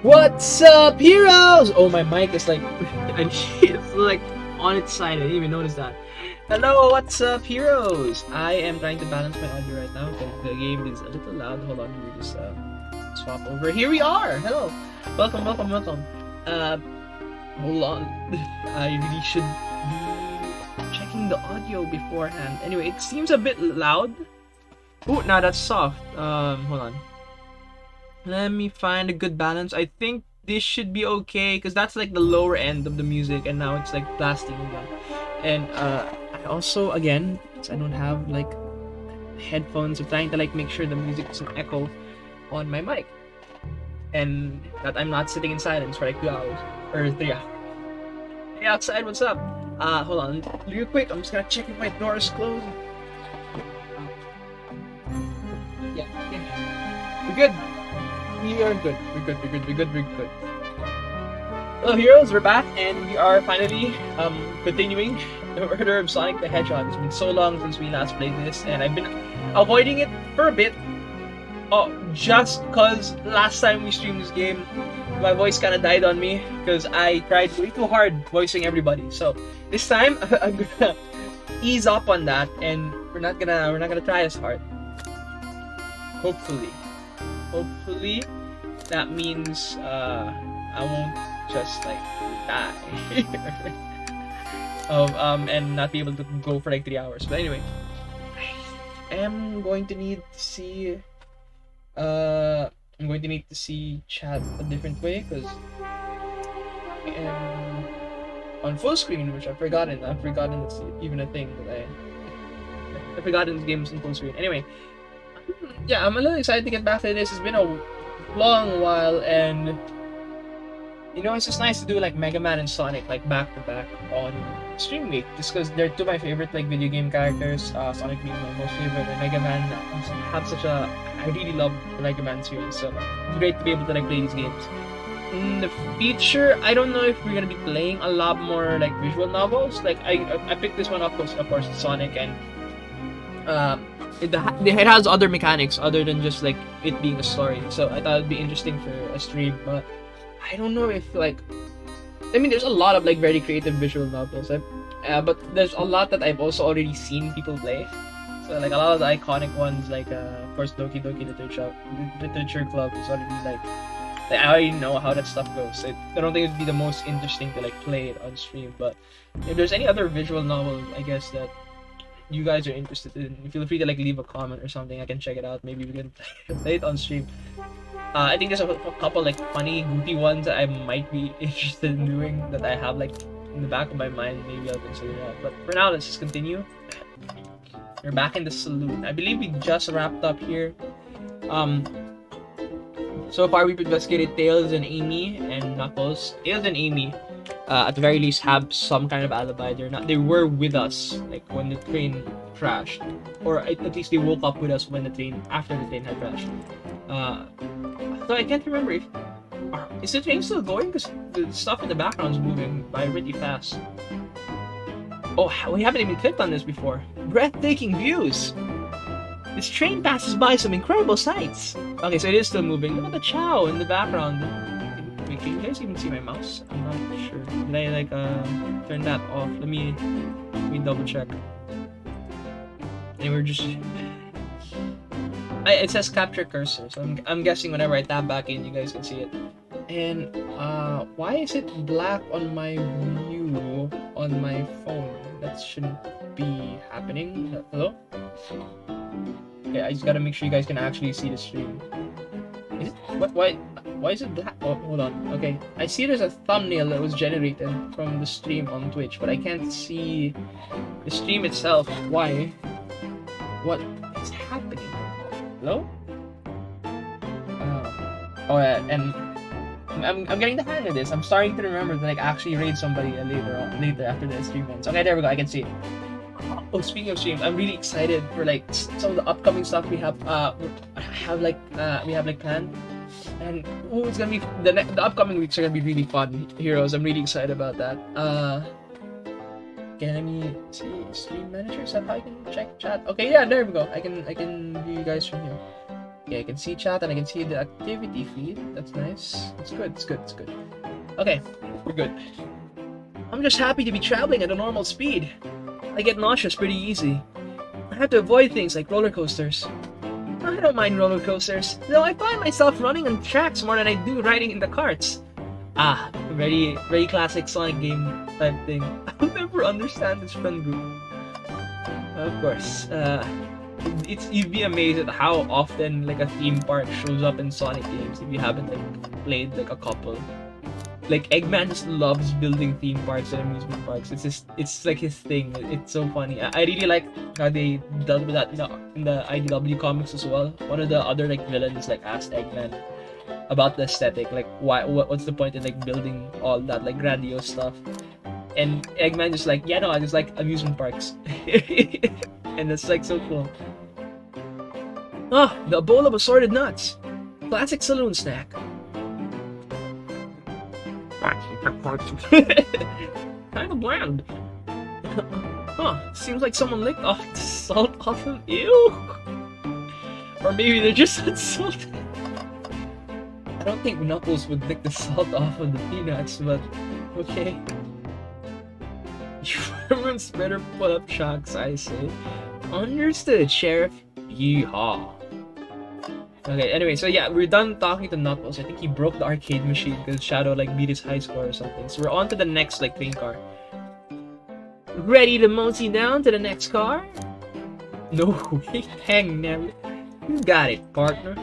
What's up, heroes? Oh, my mic is like, it's like on its side. I didn't even notice that. Hello, what's up, heroes? I am trying to balance my audio right now because the game is a little loud. Hold on, let me just swap over. Here we are. Hello, welcome, welcome, welcome. Hold on. I really should be checking the audio beforehand. Anyway, it seems a bit loud. Oh, now that's soft. Hold on. Let me find a good balance. I think this should be okay because that's like the lower end of the music, and now it's like blasting again. And I also, again, I don't have like headphones. I'm trying to like make sure the music doesn't echo on my mic, and that I'm not sitting in silence for like 2 hours or 3 hours. Hey, outside, what's up? Hold on, real quick. I'm just gonna check if my door is closed. Yeah, we're good. We are good. We're good. Hello, heroes. We're back, and we are finally continuing the murder of Sonic the Hedgehog. It's been so long since we last played this, and I've been avoiding it for a bit. Oh, just cause last time we streamed this game, my voice kind of died on me because I tried way too hard voicing everybody. So this time I'm gonna ease up on that, and we're not gonna try as hard. Hopefully, that means I won't just like die and not be able to go for like 3 hours. But anyway, I am going to need to see chat a different way because I am on full screen, which I've forgotten it's even a thing that I've forgotten this game is in full screen. Anyway. Yeah, I'm a little excited to get back to this. It's been a long while, and you know, it's just nice to do like Mega Man and Sonic like back to back on stream week, just because they're two of my favorite like video game characters. Sonic being my most favorite, and Mega Man have such a. I really love the Mega Man series, so it's great to be able to like play these games. In the future, I don't know if we're gonna be playing a lot more like visual novels. Like I picked this one up because of course it's Sonic, and it has other mechanics other than just like it being a story, so I thought it'd be interesting for a stream. But I don't know if like, I mean, there's a lot of like very creative visual novels, but there's a lot that I've also already seen people play. So like a lot of the iconic ones, like of course Doki Doki Literature Club is already like I already know how that stuff goes. I don't think it'd be the most interesting to like play it on stream, but if there's any other visual novel, I guess that you guys are interested in, feel free to like leave a comment or something. I can check it out. Maybe we can play it on stream. I think there's a couple like funny, goofy ones that I might be interested in doing that I have like in the back of my mind. Maybe I'll consider that. But for now, let's just continue. We're back in the saloon. I believe we just wrapped up here. So far we've investigated Tails and Amy and Knuckles. Tails and Amy, at the very least, have some kind of alibi. They were with us like when the train crashed, or at least they woke up with us after the train had crashed. So I can't remember if is the train still going, because the stuff in the background is moving by really fast. Oh, we haven't even clicked on this before. Breathtaking views. This train passes by some incredible sights. Okay, so it is still moving. Look at the chow in the background. Wait, can you guys even see my mouse? I'm not sure. Did I like turn that off? Let me double check. And we're just. It says capture cursor, so I'm guessing whenever I tap back in, you guys can see it. And why is it black on my view on my phone? That shouldn't be happening. Hello? Okay, I just gotta make sure you guys can actually see the stream. Is it what? Why is it black? Oh, hold on. Okay, I see there's a thumbnail that was generated from the stream on Twitch, but I can't see the stream itself. Why? What is happening? Hello? Oh yeah, and I'm getting the hang of this. I'm starting to remember to like actually raid somebody later after the stream ends. Okay, there we go. I can see it. Oh, speaking of streams, I'm really excited for like some of the upcoming stuff we have. We have planned, and it's gonna be the upcoming weeks are gonna be really fun, heroes. I'm really excited about that. Okay, let me see stream manager. Is that how I can check chat? Okay, yeah, there we go. I can view you guys from here. Yeah, I can see chat and I can see the activity feed. That's nice. It's good, it's good, it's good. Okay, we're good. I'm just happy to be traveling at a normal speed. I get nauseous pretty easy. I have to avoid things like roller coasters. I don't mind roller coasters, though I find myself running on tracks more than I do riding in the carts. Ah, very classic Sonic game type thing. I'll never understand this friend group. Of course, you'd be amazed at how often like a theme park shows up in Sonic games if you haven't like played like a couple. Like Eggman just loves building theme parks and amusement parks. It's like his thing. It's so funny. I really like how they dealt with that in the IDW comics as well. One of the other like villains like asked Eggman about the aesthetic, like what's the point in like building all that like grandiose stuff, and Eggman just like, yeah, no, I just like amusement parks. And that's like so cool. Ah, the bowl of assorted nuts, classic saloon snack. Kind of bland. Huh, seems like someone licked off the salt off of ew. Or maybe they're just unsalted. I don't think Knuckles would lick the salt off of the peanuts, but okay. Everyone's better put up chocks, I say. Understood, Sheriff. Yeehaw. Okay, anyway, so yeah, we're done talking to Knuckles. I think he broke the arcade machine because Shadow like beat his high score or something. So we're on to the next like train car. Ready to mosey down to the next car? No way, hang never. You got it, partner.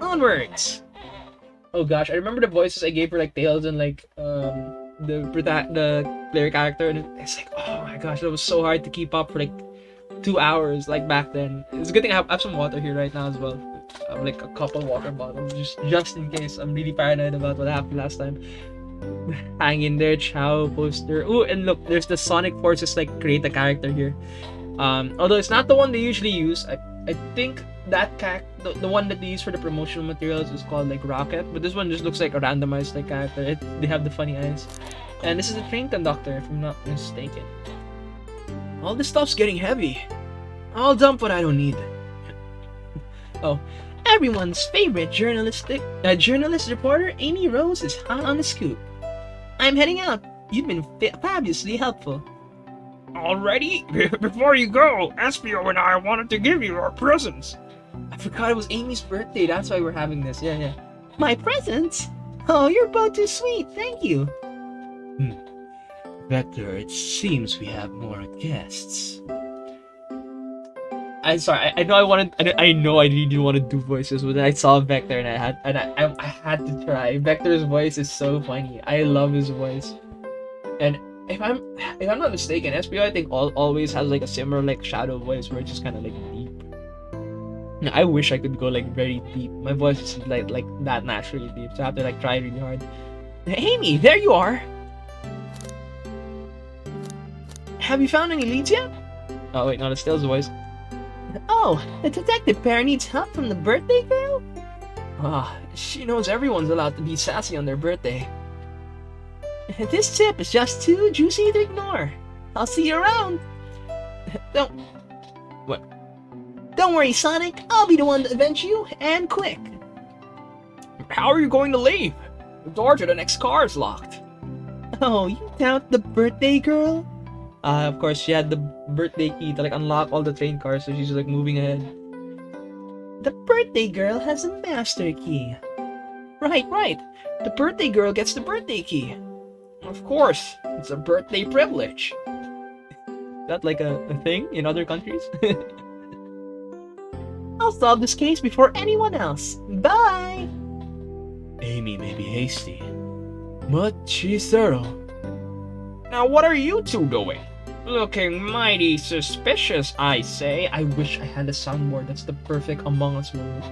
Onwards. Oh gosh, I remember the voices I gave for like Tails and like the player character, and it's like, oh my gosh, that was so hard to keep up for like 2 hours like back then. It's a good thing I have some water here right now as well. I have like a couple water bottles just in case. I'm really paranoid about what happened last time. Hang in there, Chow poster. Ooh, and look, there's the Sonic Forces like create a character here. Although it's not the one they usually use. I think that the one that they use for the promotional materials is called like Rocket, but this one just looks like a randomized like character. They have the funny eyes. And this is the train conductor, if I'm not mistaken. All this stuff's getting heavy. I'll dump what I don't need. Oh, everyone's favorite journalist reporter, Amy Rose, is hot on the scoop. I'm heading out. You've been fabulously helpful. Already? Before you go, Espio and I wanted to give you our presents. I forgot it was Amy's birthday. That's why we're having this. Yeah. My presents? Oh, you're both too sweet. Thank you. Vector, it seems we have more guests. I'm sorry. I know I really want to do voices, but I saw Vector and I had to try. Vector's voice is so funny. I love his voice. And if I'm not mistaken, SPO I think always has like a similar like shadow voice where it's just kind of like deep. I wish I could go like very deep. My voice is like that naturally deep, so I have to like try really hard. Amy, there you are. Have you found any leads yet? Oh wait, no, it's Tails' voice. Oh, the detective pair needs help from the birthday girl? She knows everyone's allowed to be sassy on their birthday. This tip is just too juicy to ignore. I'll see you around. Don't worry, Sonic. I'll be the one to avenge you, and quick. How are you going to leave? The door to the next car is locked. Oh, you doubt the birthday girl? Of course, she had the birthday key to like unlock all the train cars, so she's like moving ahead. The birthday girl has a master key. Right. The birthday girl gets the birthday key. Of course, it's a birthday privilege. That like a thing in other countries? I'll solve this case before anyone else. Bye! Amy may be hasty, but she's thorough. Now what are you two doing? Looking mighty suspicious, I say. I wish I had a soundboard. That's the perfect Among Us moment.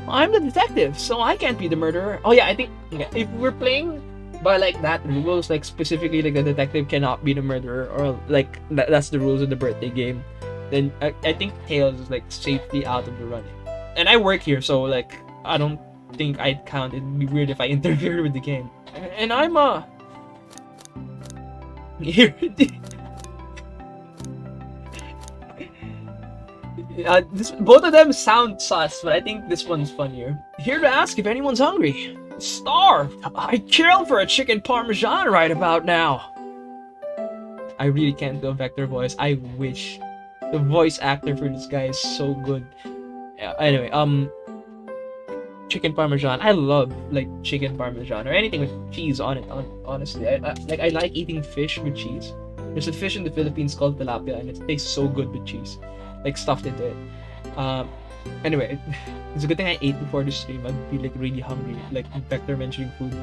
I'm the detective, so I can't be the murderer. Oh yeah, I think if we're playing by like that rules, like specifically like the detective cannot be the murderer, or like that's the rules of the birthday game, then I think Tails is like safely out of the running. And I work here, so like I don't think I'd count. It'd be weird if I interfered with the game. And I'm Both of them sound sus, but I think this one's funnier. Here to ask if anyone's hungry. Starved. I'd kill for a chicken parmesan right about now. I really can't do a vector voice. I wish. The voice actor for this guy is so good. Anyway, chicken parmesan. I love like chicken parmesan or anything with cheese on it. Honestly, I like eating fish with cheese. There's a fish in the Philippines called tilapia, and it tastes so good with cheese, like stuffed into it. Anyway, it's a good thing I ate before the stream. I'd be like really hungry, like Vector mentioning food.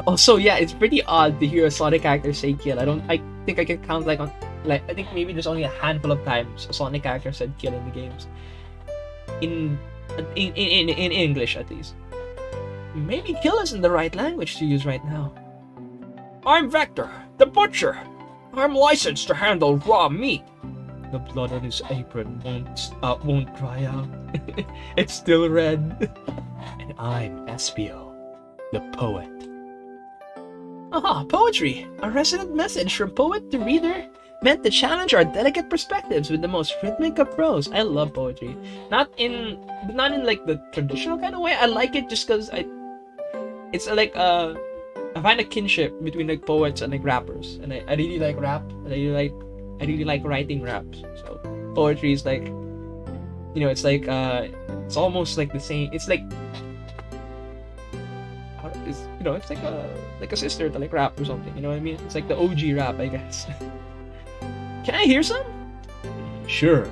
Also, yeah, it's pretty odd to hear a Sonic character say kill. I think I can count like I think maybe there's only a handful of times a Sonic character said kill in the games. In English at least. Maybe kill isn't the right language to use right now. I'm Vector, the butcher. I'm licensed to handle raw meat. The blood on his apron won't dry out. It's still red. And I'm Espio, the poet. Aha, poetry! A resonant message from poet to reader meant to challenge our delicate perspectives with the most rhythmic of prose. I love poetry. Not in like the traditional kind of way. I like it just because it's like I find a kinship between like poets and like rappers, and I really like rap. And I really like writing raps. So poetry is like, it's like it's almost like the same. It's like it's like a sister to like rap or something. You know what I mean? It's like the OG rap, I guess. Can I hear some? Sure.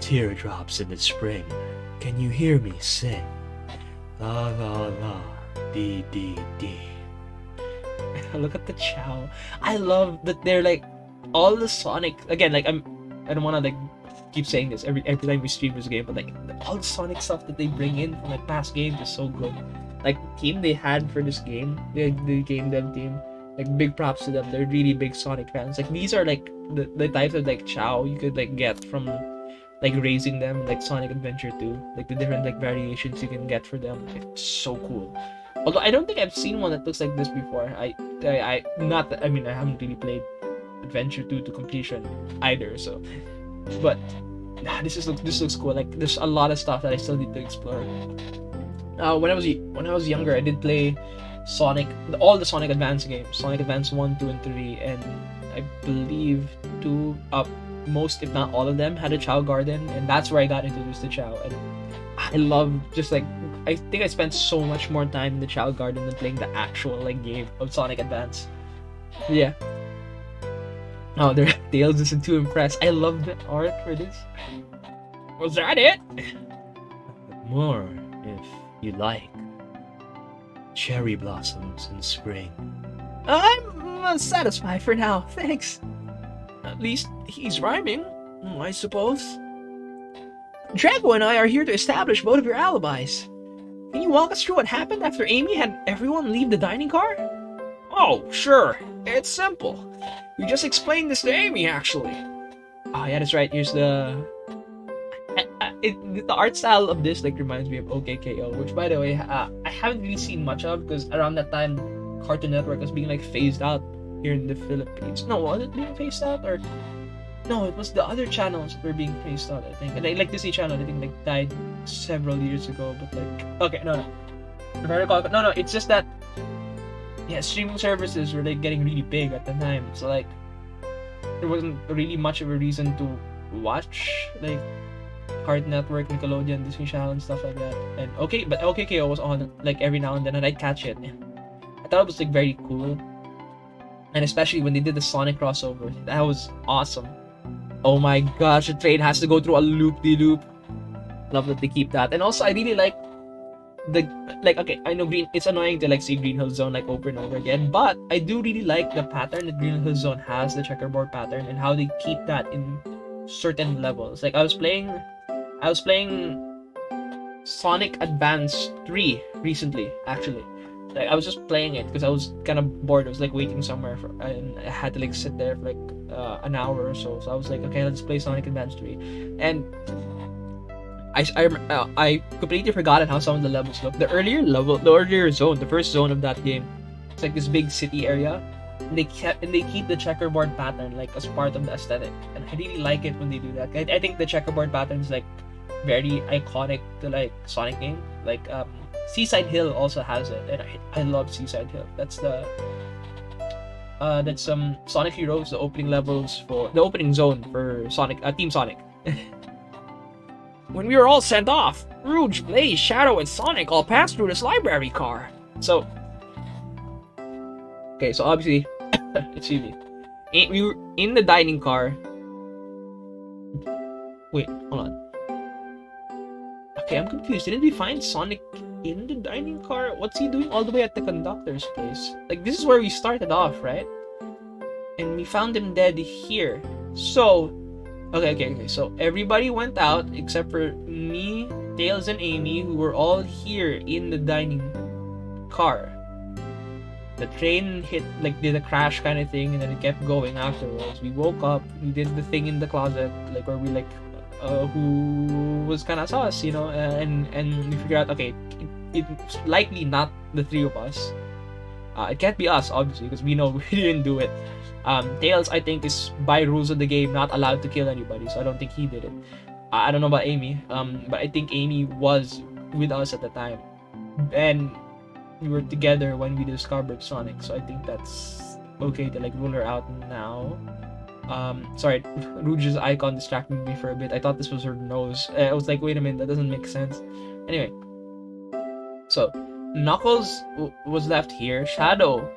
Teardrops in the spring. Can you hear me sing? La la la, dee dee dee. Look at the Chow. I love that they're like all the Sonic. Again, like I don't want to like keep saying this every time we stream this game, but like all the Sonic stuff that they bring in from like past games is so good. Like the team they had for this game, the game dev team, like big props to them. They're really big Sonic fans. Like these are like the types of like Chow you could like get from like raising them like Sonic Adventure 2. Like the different like variations you can get for them. It's so cool. Although I don't think I've seen one that looks like this before. I haven't really played Adventure 2 to completion either, so but this looks cool. Like there's a lot of stuff that I still need to explore. When I was younger, I did play all the Sonic Advance games, Sonic Advance 1, 2, and 3, and I believe most if not all of them had a Chow Garden, and that's where I got introduced to Chow. And I love I think I spent so much more time in the Chow Garden than playing the actual like game of Sonic Advance. Yeah. Oh, their Tails isn't too impressed. I love the art for this. Was that it? More, if you like. Cherry blossoms in spring. I'm satisfied for now, thanks. At least he's rhyming, I suppose. Drago and I are here to establish both of your alibis. Can you walk us through what happened after Amy had everyone leave the dining car? Oh, sure. It's simple. We just explained this to Amy, actually. Oh yeah, that's right. Here's the art style of this like reminds me of OKKO, which by the way I haven't really seen much of because around that time Cartoon Network was being like phased out here in the Philippines. No, was it being phased out or no? It was the other channels that were being phased out. I think and like Disney Channel I think like died several years ago. But like okay, no. If I recall, no, it's just that yeah, streaming services were like getting really big at the time. So like there wasn't really much of a reason to watch like Cartoon Network, Nickelodeon, Disney Channel, and stuff like that. And but OKKO was on like every now and then, and I'd catch it. I thought it was like very cool, and especially when they did the Sonic crossover, that was awesome. Oh my gosh, the train has to go through a loop-de-loop. Love that they keep that, and also I really like okay, I know it's annoying to like see Green Hill Zone like over and over again, but I do really like the pattern that Green Hill Zone has, the checkerboard pattern, and how they keep that in certain levels. Like I was playing Sonic Advance 3 recently, actually. Like I was just playing it because I was kind of bored. I was like waiting somewhere and I had to like sit there for like an hour or so. So I was like, okay, let's play Sonic Advance 3. And I completely forgotten how some of the levels look. The earlier zone, the first zone of that game, it's like this big city area, They keep the checkerboard pattern like as part of the aesthetic, and I really like it when they do that. I think the checkerboard pattern is like very iconic to like Sonic game. Like Seaside Hill also has it, and I love Seaside Hill. That's Sonic Heroes, the opening levels for the opening zone for Sonic, Team Sonic. When we were all sent off, Rouge, Blaze, Shadow, and Sonic all passed through this library car. So, okay, so obviously, excuse me, we were in the dining car. Wait, hold on. Okay, I'm confused. Didn't we find Sonic in the dining car? What's he doing all the way at the conductor's place? Like, this is where we started off, right? And we found him dead here. So, okay. So, everybody went out except for me, Tails, and Amy, who were all here in the dining car. The train did a crash kind of thing, and then it kept going afterwards. We woke up, we did the thing in the closet, like, where we, like, who was kind of sus, you know, and we figured out, okay, it's likely not the three of us. It can't be us, obviously, because we know we didn't do it. Tails, I think, is by rules of the game not allowed to kill anybody, so I don't think he did it. I don't know about Amy, but I think Amy was with us at the time, and we were together when we discovered Sonic, so I think that's okay to like rule her out now. Sorry, Rouge's icon distracted me for a bit. I thought this was her nose. I was like, wait a minute, that doesn't make sense. Anyway, so Knuckles was left here. Shadow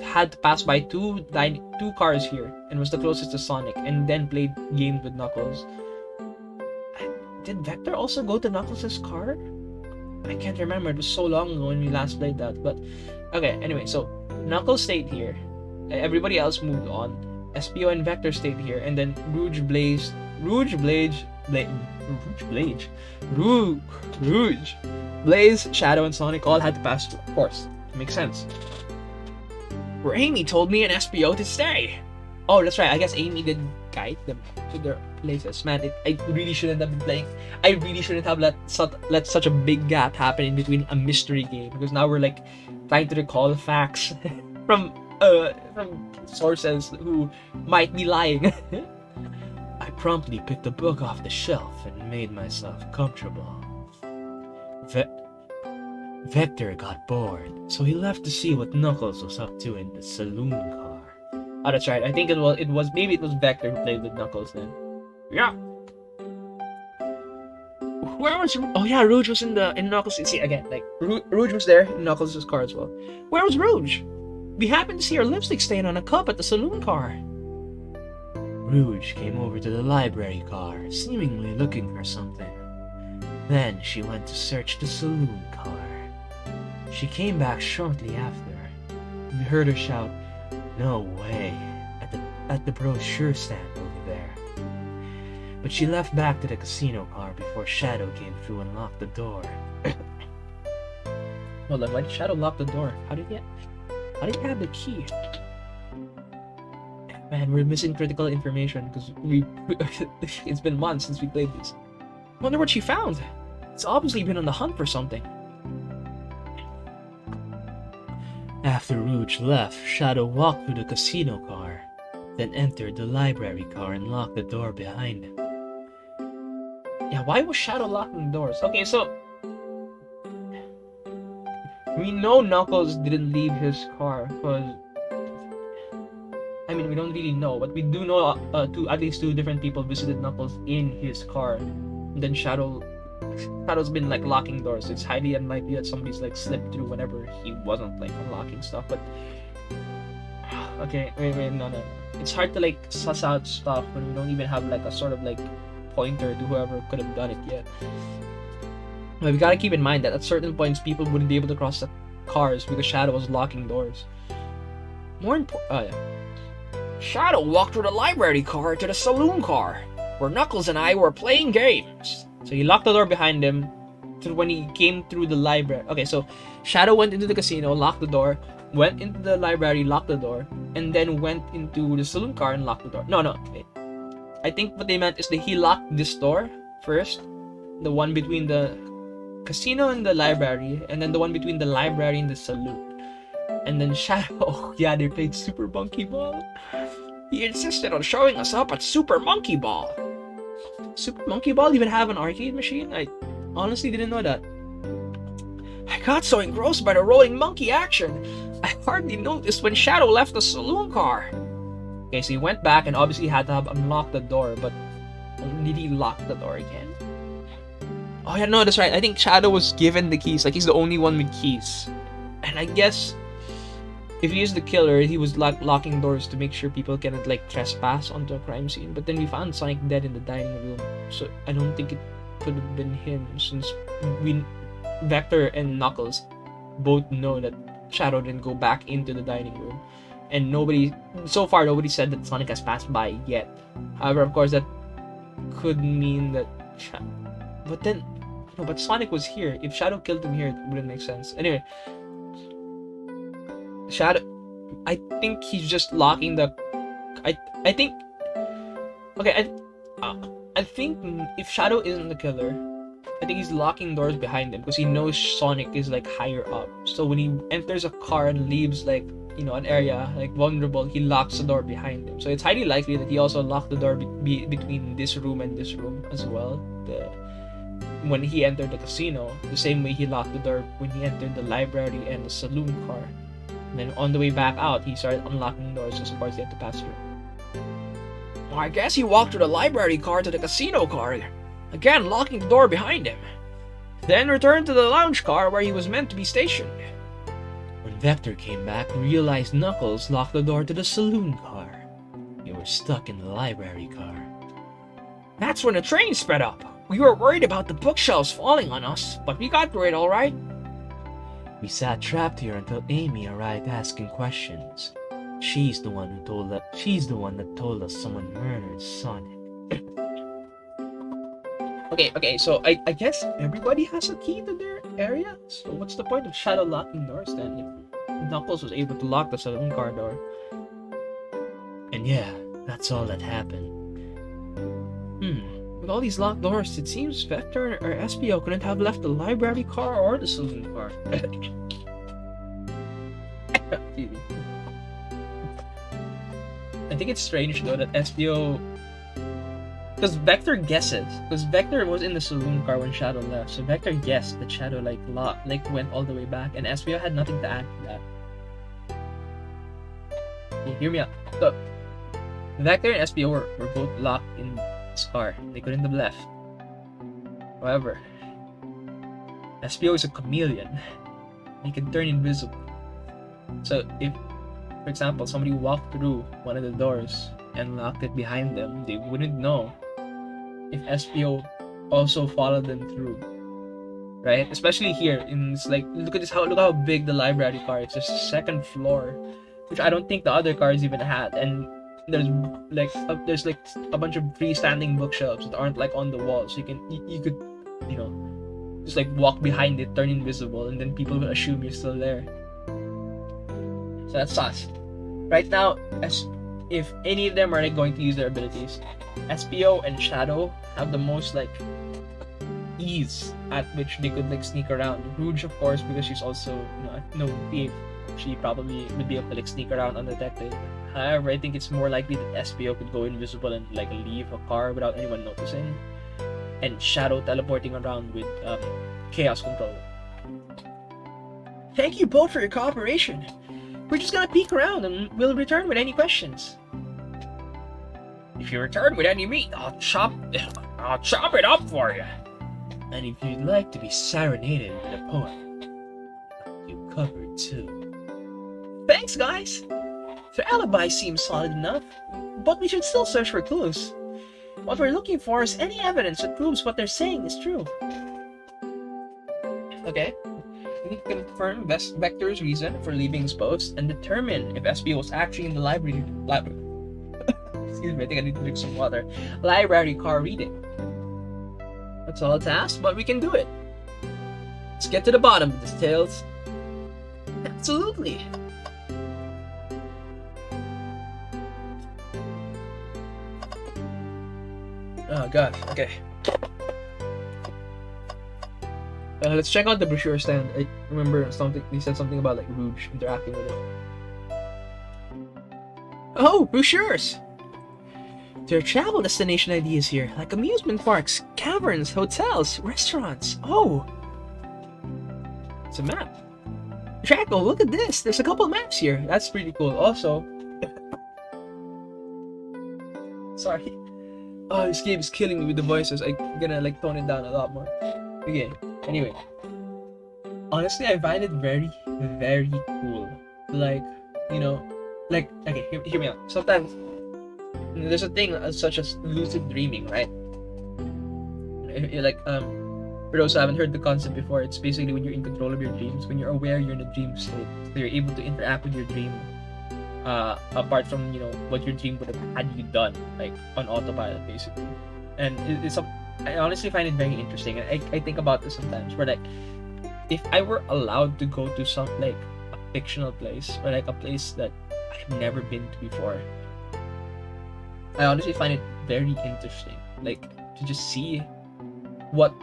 had to pass by two cars here and was the closest to Sonic, and then played games with Knuckles. Did Vector also go to Knuckles' car? I can't remember. It was so long ago when we last played that. But okay, anyway, so Knuckles stayed here. Everybody else moved on. SPO and Vector stayed here, and then Rouge, Blaze, Shadow, and Sonic all had to pass through. Of course, it makes sense. Where Amy told me and SPO to stay. Oh, that's right. I guess Amy did guide them to their places. Man, I really shouldn't have been playing. I really shouldn't have let such a big gap happen in between a mystery game, because now we're like trying to recall facts from sources who might be lying. I promptly picked the book off the shelf and made myself comfortable. Vector got bored, so he left to see what Knuckles was up to in the saloon car. Oh, that's right. I think it was maybe it was Vector who played with Knuckles then. Yeah. Where was? Oh yeah, Rouge was in Knuckles. See again, like Rouge was there in Knuckles' car as well. Where was Rouge? We happened to see her lipstick stain on a cup at the saloon car. Rouge came over to the library car, seemingly looking for something. Then she went to search the saloon car. She came back shortly after. We heard her shout, "No way," at the brochure stand over there. But she left back to the casino car before Shadow came through and locked the door. Well, then why did Shadow lock the door? How did he have the key? Man, we're missing critical information because it's been months since we played this. Wonder what she found. It's obviously been on the hunt for something. After Rouge left, Shadow walked through the casino car, then entered the library car and locked the door behind him. Yeah, why was Shadow locking doors? Okay, so we know Knuckles didn't leave his car because, I mean, we don't really know, but we do know at least two different people visited Knuckles in his car. And then Shadow's been like locking doors. So it's highly unlikely that somebody's like slipped through whenever he wasn't like unlocking stuff. But okay, wait, no. It's hard to like suss out stuff when we don't even have like a sort of like pointer to whoever could have done it yet. But we gotta keep in mind that at certain points people wouldn't be able to cross the cars because Shadow was locking doors. More important, oh yeah. Shadow walked through the library car to the saloon car, where Knuckles and I were playing games. So he locked the door behind him when he came through the library. Okay, so Shadow went into the casino, locked the door, went into the library, locked the door, and then went into the saloon car and locked the door. No, wait. I think what they meant is that he locked this door first, the one between the casino and the library, and then the one between the library and the saloon. And then Shadow, yeah, they played Super Monkey Ball. He insisted on showing us up at Super Monkey Ball. Super Monkey Ball even have an arcade machine? I honestly didn't know that. I got so engrossed by the rolling monkey action, I hardly noticed when Shadow left the saloon car. Okay, so he went back and obviously had to have unlocked the door, but did he lock the door again? Oh yeah, no, that's right. I think Shadow was given the keys. Like, he's the only one with keys. And I guess if he is the killer, he was locking doors to make sure people cannot, like, trespass onto a crime scene. But then we found Sonic dead in the dining room, so I don't think it could have been him, since Vector and Knuckles both know that Shadow didn't go back into the dining room. And so far, nobody said that Sonic has passed by yet. However, of course, that could mean that but then, no, but Sonic was here. If Shadow killed him here, it wouldn't make sense. Anyway, Shadow, I think he's just locking the. I think. Okay, I think if Shadow isn't the killer, I think he's locking doors behind him because he knows Sonic is like higher up. So when he enters a car and leaves like, you know, an area like vulnerable, he locks the door behind him. So it's highly likely that he also locked the door between this room and this room as well. When he entered the casino, the same way he locked the door when he entered the library and the saloon car. And then on the way back out, he started unlocking doors just of course he had to pass through. Well, I guess he walked through the library car to the casino car, again locking the door behind him. Then returned to the lounge car where he was meant to be stationed. When Vector came back, we realized Knuckles locked the door to the saloon car. We were stuck in the library car. That's when the train sped up. We were worried about the bookshelves falling on us, but we got through it all right. We sat trapped here until Amy arrived asking questions. She's the one that told us someone murdered Sonic. Okay, so I guess everybody has a key to their area? So what's the point of Shadow locking doors then if Knuckles was able to lock the saloon car door? And yeah, that's all that happened. With all these locked doors, it seems Vector or SPO couldn't have left the library car or the saloon car. I think it's strange though that SPO, because Vector guesses, because Vector was in the saloon car when Shadow left, so Vector guessed that Shadow went all the way back, and SPO had nothing to add to that. Okay, hear me out. So Vector and SPO were both locked in this car. They couldn't have left. However, SPO is a chameleon. He can turn invisible. So if, for example, somebody walked through one of the doors and locked it behind them, they wouldn't know if SPO also followed them through, right? Especially here in this, like, look how big the library car is. There's a second floor, which I don't think the other cars even had, and there's a bunch of freestanding bookshelves that aren't like on the wall, so you could you know, just like walk behind it, turn invisible, and then people will assume you're still there. So that's sus. Right now, if any of them are like going to use their abilities, SPO and Shadow have the most like ease at which they could like sneak around. Rouge, of course, because she's also, you know, no thief, she probably would be able to like sneak around undetected. However, I think it's more likely that SPO could go invisible and like leave a car without anyone noticing, and Shadow teleporting around with Chaos Control. Thank you both for your cooperation. We're just gonna peek around and we'll return with any questions. If you return with any meat, I'll chop it up for you. And if you'd like to be serenaded with a poem, you covered too. Thanks, guys. Their alibi seems solid enough, but we should still search for clues. What we're looking for is any evidence that proves what they're saying is true. Okay. We need to confirm Vector's reason for leaving his post and determine if SPO was actually in the library. Excuse me, I think I need to drink some water. Library car reading. That's all it's asked, but we can do it. Let's get to the bottom of this, Tails. Absolutely. Oh god, okay. Let's check out the brochure stand. I remember something. They said something about like Rouge interacting with it. Oh, brochures! There are travel destination ideas here, like amusement parks, caverns, hotels, restaurants. Oh, It's a map. Draco, look at this. There's a couple maps here. That's pretty cool. Also, sorry. Oh, this game is killing me with the voices. I'm gonna like tone it down a lot more. Okay. Anyway, honestly, I find it very, very cool. Like, you know, like okay, hear me out. Sometimes there's a thing such as lucid dreaming, right? Like for those who haven't heard the concept before, it's basically when you're in control of your dreams, when you're aware you're in a dream state, so you're able to interact with your dream. Apart from what your dream would have had you done, like on autopilot, basically, and I honestly find it very interesting, and I think about this sometimes, where like if I were allowed to go to some like a fictional place or like a place that I've never been to before, I honestly find it very interesting, like to just see what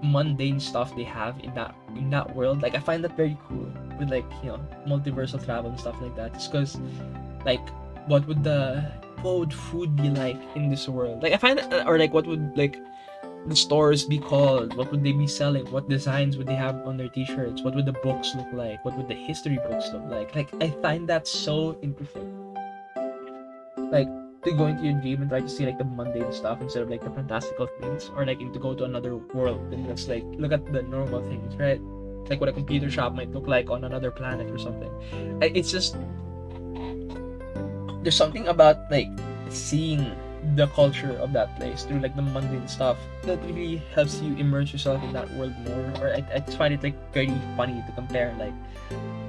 mundane stuff they have in that world. Like I find that very cool with like multiversal travel and stuff like that, just because like what would food be like in this world? Like I find that, or like what would like the stores be called, what would they be selling, what designs would they have on their t-shirts, what would the books look like, what would the history books look like I find that so interesting, like to go into your dream and try to see like the mundane stuff instead of like the fantastical things, or like to go to another world and just like look at the normal things, right? Like what a computer shop might look like on another planet or something. It's just there's something about like seeing the culture of that place through like the mundane stuff that really helps you immerse yourself in that world more. Or I just find it like very funny to compare like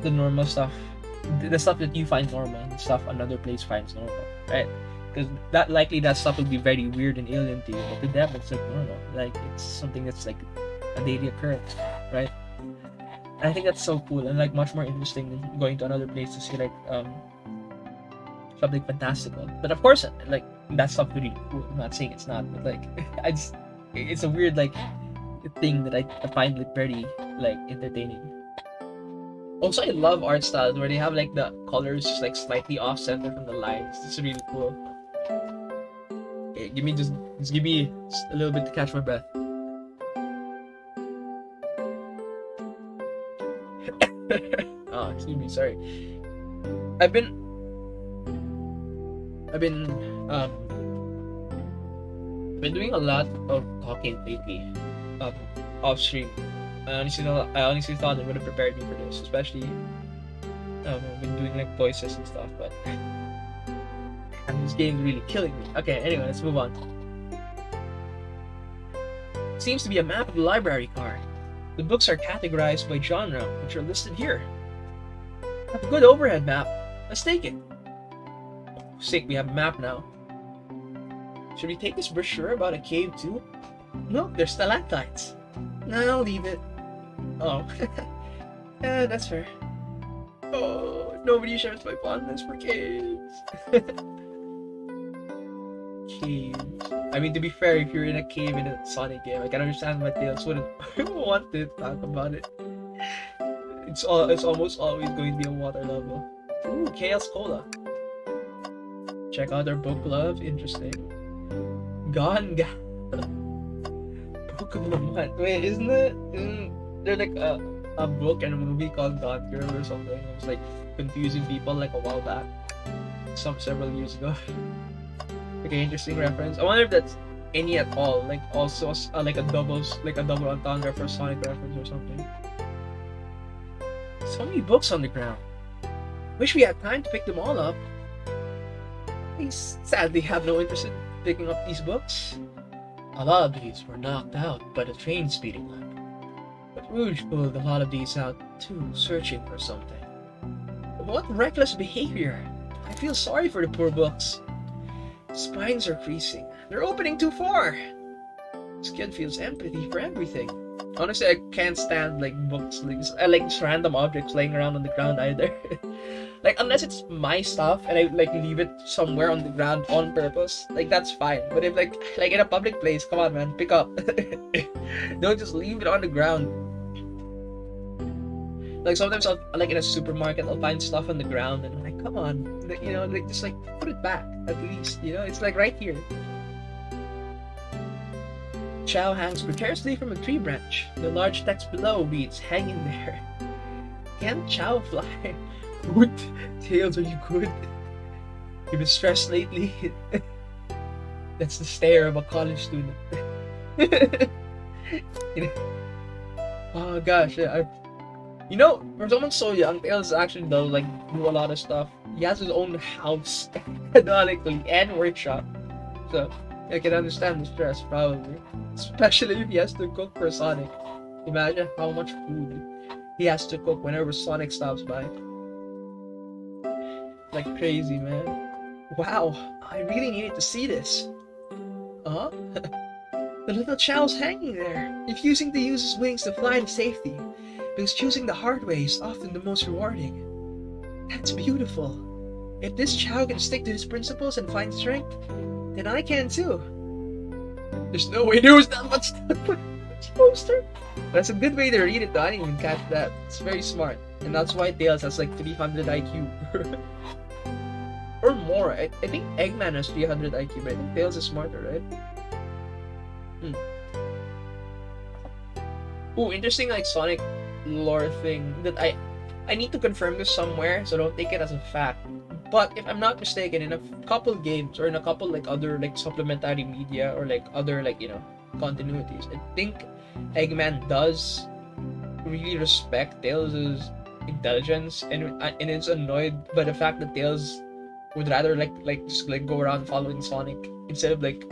the normal stuff, the stuff that you find normal and stuff another place finds normal, right? Because that stuff will be very weird and alien to you, but to them it's like normal, like it's something that's like a daily occurrence, right? And I think that's so cool and like much more interesting than going to another place to see like something fantastical. But of course, like that stuff is really cool. I'm not saying it's not, but like it's a weird like thing that I find like very like entertaining. Also, I love art styles where they have like the colors just like slightly off center from the lines. It's really cool. Okay, just give me a little bit to catch my breath. Oh, excuse me, sorry. I've been doing a lot of talking lately, off stream. I honestly thought it would have prepared me for this, especially I've been doing like voices and stuff, but this game's really killing me. Okay, anyway, let's move on. Seems to be a map of the library card. The books are categorized by genre, which are listed here. Have a good overhead map. Let's take it. Sick, we have a map now. Should we take this brochure about a cave too? No, they're stalactites. No, I'll leave it. Oh. Yeah, that's fair. Oh, nobody shares my fondness for caves. Caves. I mean, to be fair, if you're in a cave in a Sonic game, I can understand why Tails wouldn't want to talk about it. It's almost always going to be a water level. Ooh, Chaos Cola. Check out our book club. Interesting. Gone Gal. Book of the month. Wait, isn't there like a book and a movie called Gone Girl or something? It was like confusing people like a while back, several years ago. Okay, interesting reference. I wonder if that's any at all. Like also like a double entendre for Sonic reference or something. So many books on the ground. Wish we had time to pick them all up. I sadly have no interest in picking up these books. A lot of these were knocked out by the train speeding up. But Rouge pulled a lot of these out too, searching for something. What reckless behavior! I feel sorry for the poor books. Spines are creasing. They're opening too far. Skin feels empathy for everything. Honestly, I can't stand like books like just random objects laying around on the ground either. Like unless it's my stuff and I like leave it somewhere on the ground on purpose, like that's fine. But if like in a public place, come on man, pick up. Don't just leave it on the ground. Like sometimes I'll like in a supermarket I'll find stuff on the ground and I'm like, come on, like, you know, like just like put it back at least, you know, it's like right here. Chow hangs precariously from a tree branch. The large text below reads, hanging there. Can Chow fly? Good. Tails, are you good? You've been stressed lately? That's the stare of a college student. You know? Oh gosh, you know, for someone so young, Tails actually does like do a lot of stuff. He has his own house, canonically, and workshop. So I can understand the stress probably. Especially if he has to cook for Sonic. Imagine how much food he has to cook whenever Sonic stops by. Like crazy, man. Wow, I really needed to see this. Huh? The little Chow's hanging there, refusing to use his wings to fly to safety, because choosing the hard way is often the most rewarding. That's beautiful. If this Chow can stick to his principles and find strength, then I can too. There's no way there was that much stuff on this poster. That's a good way to read it though. I didn't even catch that. It's very smart. And that's why Tails has like 300 IQ. Or more. I think Eggman has 300 IQ, but I think Tails is smarter, right? Ooh, interesting like Sonic lore thing that I need to confirm this somewhere, so don't take it as a fact. But if I'm not mistaken, in a couple games or in a couple like other like supplementary media or like other like, you know, continuities, I think Eggman does really respect Tails' intelligence and is annoyed by the fact that Tails would rather like just like go around following Sonic instead of like,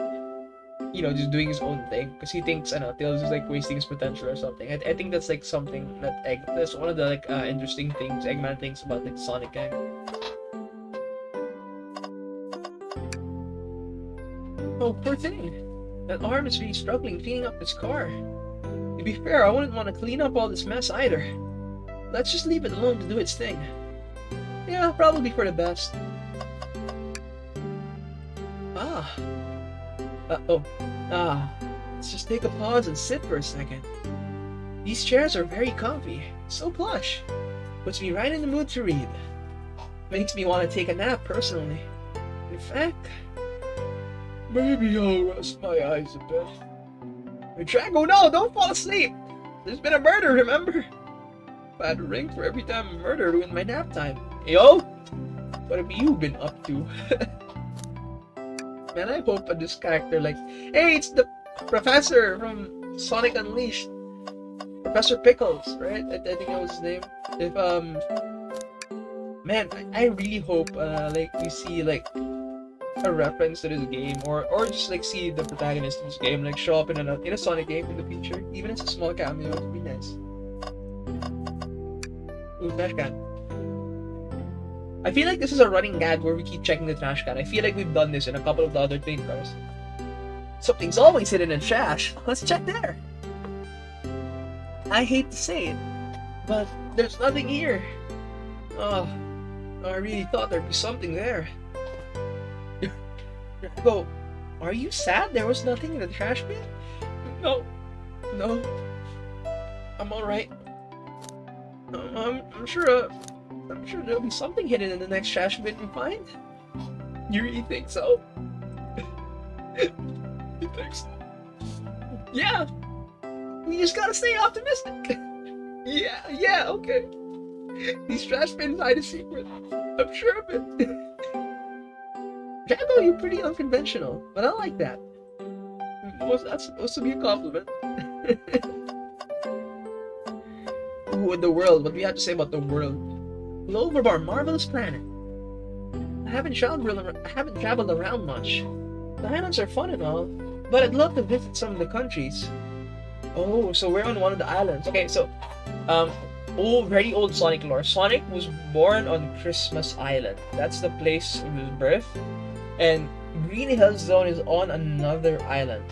you know, just doing his own thing because he thinks, I don't know, Tails is like wasting his potential or something. I think that's like something that that's one of the like interesting things Eggman thinks about like Sonic gang. Oh, poor thing. That arm is really struggling cleaning up its car. To be fair, I wouldn't want to clean up all this mess either. Let's just leave it alone to do its thing. Yeah, probably for the best. Let's just take a pause and sit for a second. These chairs are very comfy, so plush. Puts me right in the mood to read. Makes me want to take a nap personally. In fact, maybe I'll rest my eyes a bit. Hey, Drago, no, don't fall asleep! There's been a murder, remember? I had a ring for every time a murder ruined my nap time. Yo! What have you been up to? Man, I hope that this character like, hey, it's the professor from Sonic Unleashed. Professor Pickles, right? I think that was his name. If, man, I really hope, like, we see, like, a reference to this game, or just, like, see the protagonist of this game, like, show up in a Sonic game in the future. Even if it's a small cameo, it would be nice. Ooh, trash can. I feel like this is a running gag where we keep checking the trash can. I feel like we've done this in a couple of the other train cars. Something's always hidden in trash. Let's check there. I hate to say it, but there's nothing here. Oh, I really thought there'd be something there. Go, are you sad there was nothing in the trash bin? No, I'm alright. I'm sure there'll be something hidden in the next trash bin we find. You really think so? You think so? Yeah! We just gotta stay optimistic! Yeah, okay. These trash bins hide a secret. I'm sure of it. Drago, you're pretty unconventional, but I like that. Was that supposed to be a compliment? Ooh, and the world. What do we have to say about the world? Hello over our marvelous planet. I haven't traveled around much. The islands are fun and all, but I'd love to visit some of the countries. Oh, so we're on one of the islands. Okay, so, very old Sonic lore. Sonic was born on Christmas Island. That's the place of his birth. And Green Hill Zone is on another island.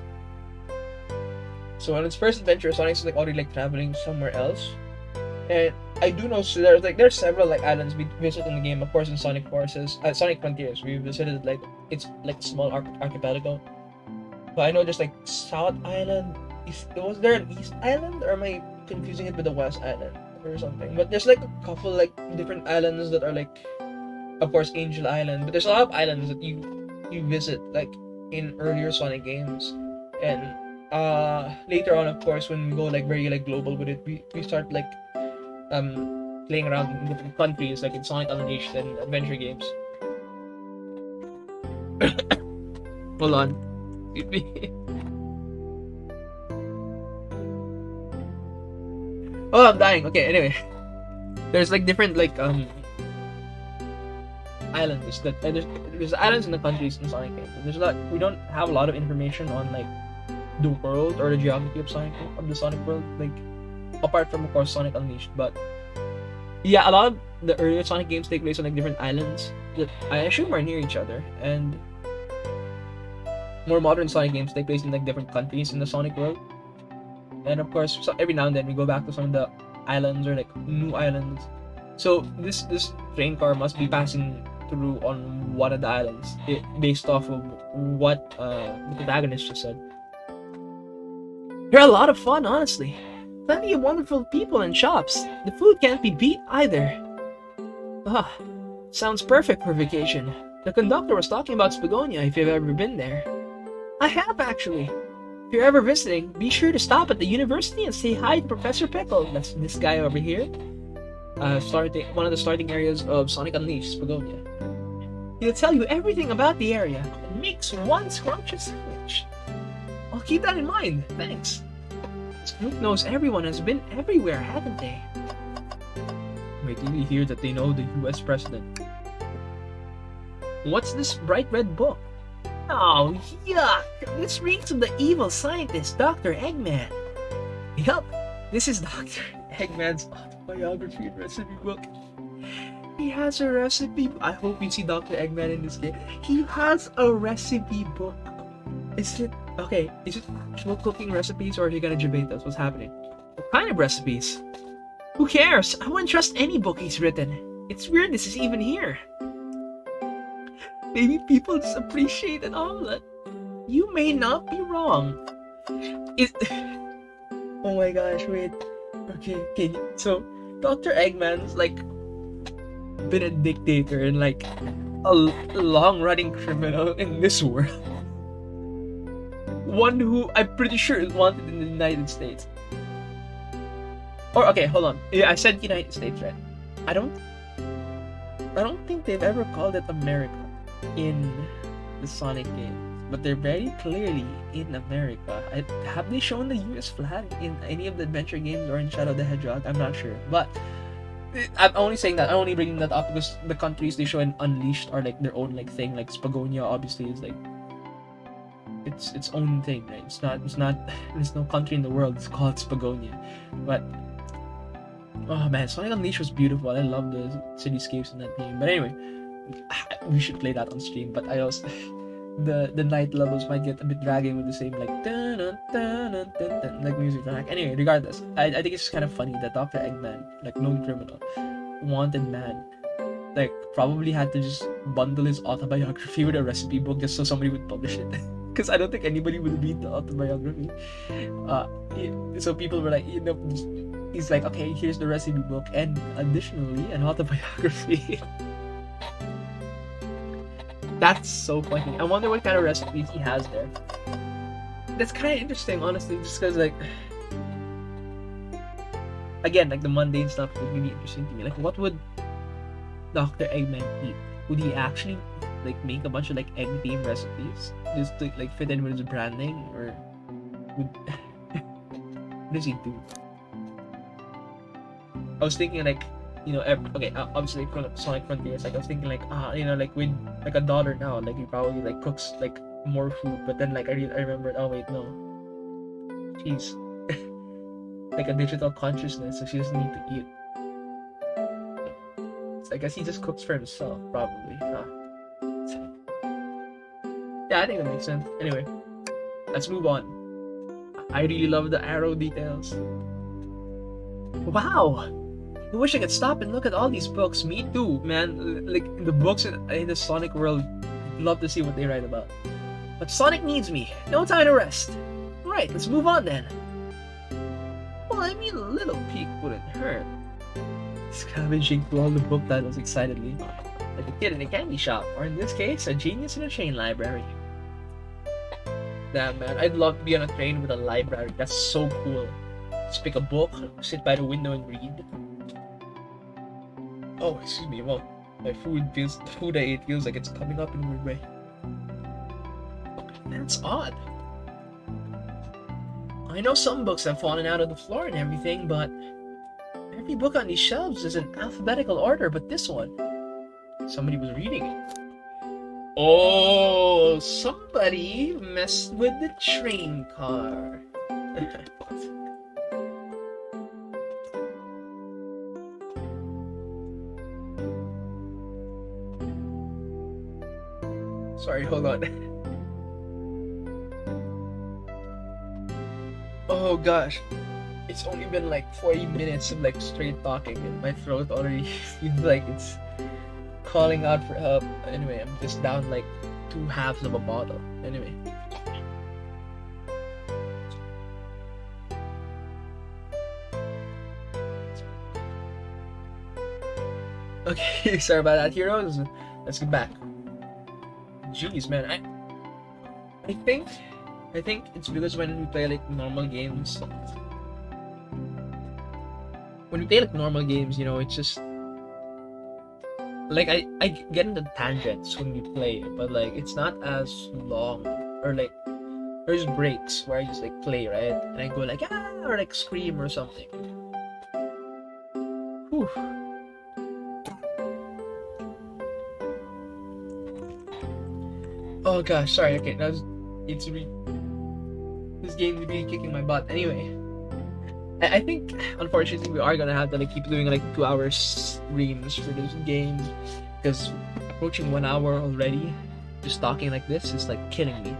So on its first adventure, Sonic's like already like traveling somewhere else. And I do know so there's several like islands we visit in the game. Of course, in Sonic Frontiers, we visited like it's like a small archipelago. But I know there's like South Island. Was there an East Island, or am I confusing it with the West Island? or something. But there's like a couple like different islands that are like, of course, Angel Island. But there's a lot of islands that you visit like in earlier Sonic games, and later on, of course, when we go like very like global with it, we start like playing around in different countries like in Sonic Unleashed and adventure games. Hold on. Excuse me. Oh, I'm dying. Okay, anyway. There's like different like islands that there's islands in the countries in Sonic games. There's a lot, we don't have a lot of information on like the world or the geography of the Sonic world, like apart from of course Sonic Unleashed. But yeah, a lot of the earlier Sonic games take place on like different islands that I assume are near each other, and more modern Sonic games take place in like different countries in the Sonic world. And of course, so every now and then we go back to some of the islands or like new islands. So this train car must be passing through on one of the islands, based off of what the protagonist just said. They're a lot of fun, honestly. Plenty of wonderful people and shops. The food can't be beat either. Ah, sounds perfect for vacation. The conductor was talking about Spagonia if you've ever been there. I have, actually. If you're ever visiting, be sure to stop at the university and say hi to Professor Pickle. That's this guy over here. One of the starting areas of Sonic Unleashed, Spagonia. He'll tell you everything about the area and makes one scrumptious sandwich. I'll keep that in mind, thanks. Snoop knows everyone has been everywhere, haven't they? Wait till you hear that they know the US president. What's this bright red book? Oh, yuck! This reeks of the evil scientist, Dr. Eggman. Yup, this is Dr. Eggman's autobiography and recipe book. He has a recipe. I hope you see Dr. Eggman in this game. He has a recipe book. Is it okay? Is it actual cooking recipes, or are you gonna debate us? What's happening? What kind of recipes? Who cares? I wouldn't trust any book he's written. It's weird this is even here. Maybe people just appreciate an omelet. You may not be wrong. Oh my gosh, wait. Okay. So, Dr. Eggman's like been a dictator and like a long-running criminal in this world. One who I'm pretty sure is wanted in the United States. Or okay, hold on. Yeah, I said United States, right? I don't think they've ever called it America in the Sonic games, but they're very clearly in America. Have they shown the US flag in any of the adventure games or in Shadow the Hedgehog? I'm not sure, but I'm only saying that. I'm only bringing that up because the countries they show in Unleashed are like their own like thing. Like Spagonia, obviously, is like its own thing, right? It's not. There's no country in the world that's called Spagonia, but. Oh man, Sonic Unleashed was beautiful. I love the cityscapes in that game. But anyway, we should play that on stream. But I also the night levels might get a bit dragging with the same like dun, dun, dun, dun, dun, dun, like music track. Anyway, regardless, I think it's kind of funny that Dr. Eggman, like known criminal, wanted man, like probably had to just bundle his autobiography with a recipe book just so somebody would publish it. Because I don't think anybody would read the autobiography. So people were like, he's like, okay, here's the recipe book, and additionally, an autobiography. That's so funny. I wonder what kind of recipes he has there. That's kind of interesting, honestly, just because, like, again, like the mundane stuff is really interesting to me. Like, what would Dr. Eggman eat? Would he actually like make a bunch of like egg themed recipes just to like fit in with his branding, or would what does he do? I was thinking like, obviously from Sonic Frontiers, like I was thinking like like with like a daughter now, like he probably like cooks like more food, but then like I remembered, oh wait, no, she's like a digital consciousness, so she doesn't need to eat. So I guess he just cooks for himself, probably. Yeah, I think that makes sense. Anyway, let's move on. I really love the arrow details. Wow! I wish I could stop and look at all these books. Me too, man. Like, the books in the Sonic world, I'd love to see what they write about. But Sonic needs me. No time to rest. Right, let's move on then. Well, I mean, a little peek wouldn't hurt. Scavenging through all the book titles excitedly. Like a kid in a candy shop, or in this case, a genius in a train library. Damn, man, I'd love to be on a train with a library. That's so cool. Just pick a book, sit by the window and read. Oh, excuse me, well, the food I ate feels like it's coming up in a weird way. That's odd. I know some books have fallen out of the floor and everything, but every book on these shelves is in alphabetical order, but this one, somebody was reading it. Oh, somebody messed with the train car. Sorry, hold on. Oh gosh, it's only been like 40 minutes of like straight talking and my throat already feels like it's calling out for help. Anyway, I'm just down like 2/2 of a bottle. Anyway. Okay, sorry about that, heroes. Let's get back. Jeez, man, I think it's because when we play like normal games, you know, it's just like I get into tangents when we play, but like it's not as long, or like there's breaks where I just like play, right, and I go like or like scream or something. Whew. Oh gosh, sorry. Okay, this game is really kicking my butt. Anyway, I think unfortunately we are gonna have to like keep doing like 2-hour streams for this game because approaching 1 hour already, just talking like this is like killing me.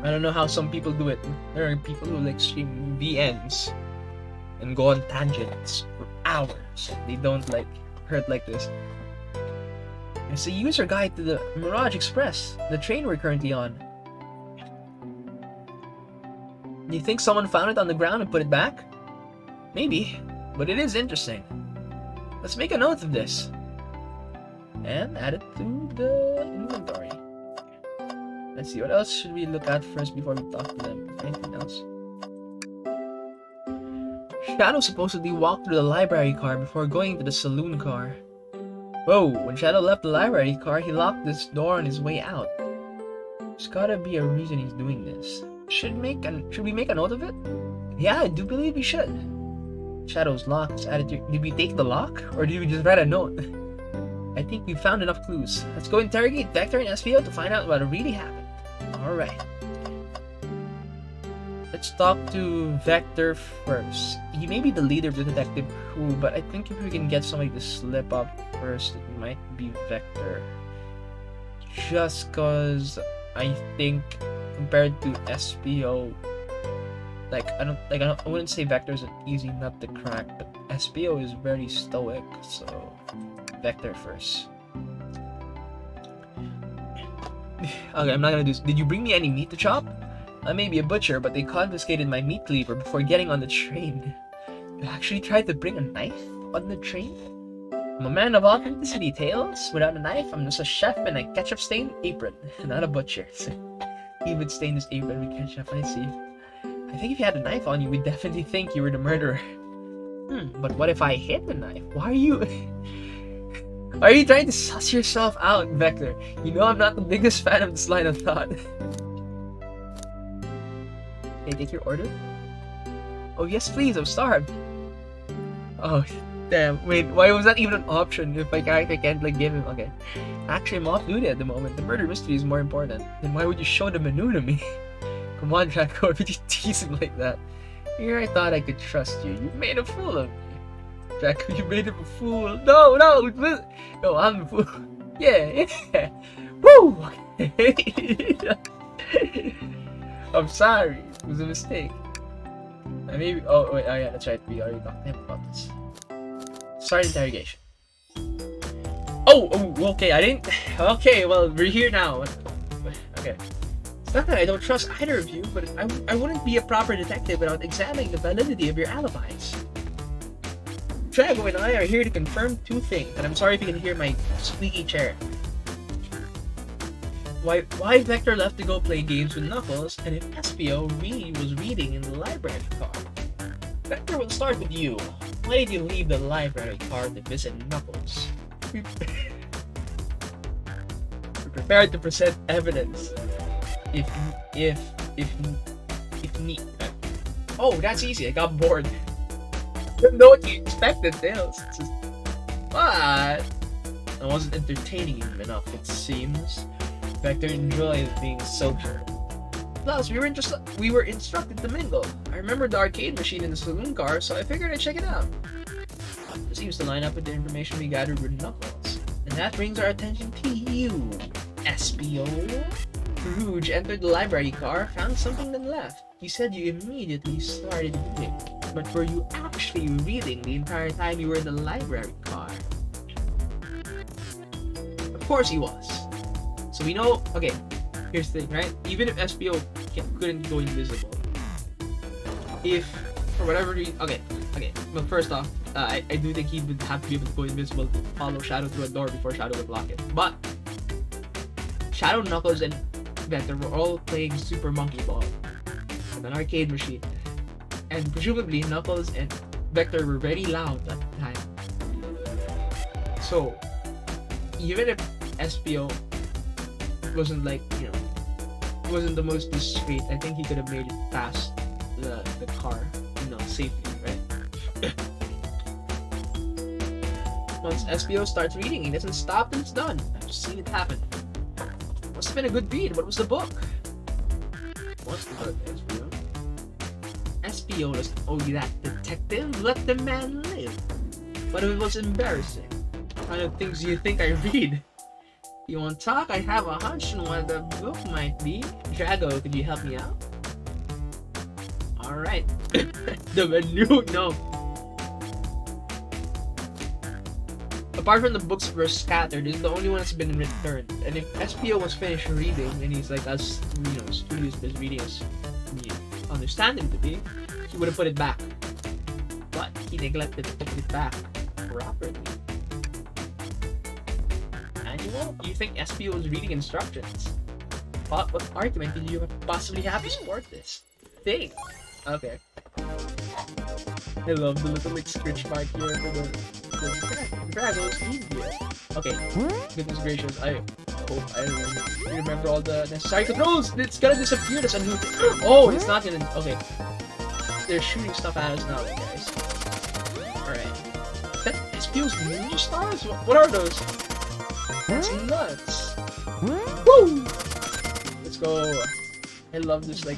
I don't know how some people do it. There are people who like stream VNs and go on tangents for hours. They don't like hurt like this. It's a user guide to the Mirage Express, the train we're currently on. Do you think someone found it on the ground and put it back? Maybe, but it is interesting. Let's make a note of this and add it to the inventory. Let's see, what else should we look at first before we talk to them? Anything else? Shadow supposedly walked through the library car before going to the saloon car. Whoa, when Shadow left the library car, he locked this door on his way out. There's gotta be a reason he's doing this. Should we make a note of it? Yeah, I do believe we should. Shadow's lock is added to... Did we take the lock? Or did we just write a note? I think we found enough clues. Let's go interrogate Vector and SPO to find out what really happened. Alright. Let's talk to Vector first. He may be the leader of the detective crew, but I think if we can get somebody to slip up first, it might be Vector. Just cause I think compared to SPO, I wouldn't say Vector is an easy nut to crack, but SPO is very stoic, so Vector first. Okay, I'm not gonna do this. Did you bring me any meat to chop? I may be a butcher, but they confiscated my meat cleaver before getting on the train. You actually tried to bring a knife on the train? I'm a man of authenticity, Tails. Without a knife, I'm just a chef in a ketchup-stained apron, not a butcher. He would stain his apron with ketchup, I see. I think if you had a knife on you, we'd definitely think you were the murderer. But what if I hid the knife? Why are you... Are you trying to suss yourself out, Vector? You know I'm not the biggest fan of this line of thought. Can I take your order? Oh yes, please, I'm starved. Oh, damn. Wait, why was that even an option if my character can't like give him... Okay. Actually, I'm off duty at the moment. The murder mystery is more important. Then why would you show the menu to me? Come on, Draco, why would you tease him like that? Here I thought I could trust you. You made a fool of me. Draco, you made him a fool. No, I'm a fool. Yeah. Woo! I'm sorry. It was a mistake. Maybe... Oh, wait. Oh, yeah, that's right. We already talked to him about this. Start interrogation. Oh, okay. I didn't... Okay, well, we're here now. Okay. It's not that I don't trust either of you, but I wouldn't be a proper detective without examining the validity of your alibis. Drago and I are here to confirm two things, and I'm sorry if you can hear my squeaky chair. Why Vector left to go play games with Knuckles, and if SPO really was reading in the library car. Vector, will start with you. Why did you leave the library car to visit Knuckles? We're prepared to present evidence. If need. Oh, that's easy. I got bored. Didn't know what you expected, Tails. But I wasn't entertaining him enough, it seems. Vector enjoys being social. Plus, we were instructed to mingle. I remember the arcade machine in the saloon car, so I figured I'd check it out. It seems to line up with the information we gathered with Knuckles. And that brings our attention to you, SPO. Rouge entered the library car, found something, then left. You said you immediately started reading. But were you actually reading the entire time you were in the library car? Of course he was. So we know, okay, here's the thing, right? Even if SPO couldn't go invisible, if for whatever reason, okay, well, first off, I do think he would have to be able to go invisible to follow Shadow through a door before Shadow would block it. But Shadow, Knuckles, and Vector were all playing Super Monkey Ball on an arcade machine, and presumably Knuckles and Vector were very loud at the time. So even if SPO wasn't like, you know, wasn't the most discreet, I think he could have made it past the car, you know, safely, right? Once SPO starts reading, he doesn't stop and it's done. I've just seen it happen. Must have been a good read. What was the book? What's the book, SPO? SPO doesn't owe you that, detective. Let the man live. But it was embarrassing. What kind of things do you think I read? You want to talk? I have a hunch on what the book might be. Drago, could you help me out? Alright. The menu, no. Apart from the books that were scattered, this is the only one that's been returned. And if SPO was finished reading, and he's like, as you know, studious as reading as we understand him to be, he would have put it back. But he neglected to put it back properly. Manual? You think SPO was reading instructions? What argument did you possibly have to support this? Think. Okay. I love the little like scritch mark here for the Drago's here. Okay. Goodness gracious, I hope I remember all the necessary controls. It's gonna disappear. That's a new thing. Oh, it's not gonna. Okay. They're shooting stuff at us now, guys. Alright. That SPO's new stars? What are those? That's nuts. Woo! Let's go. I love this, like.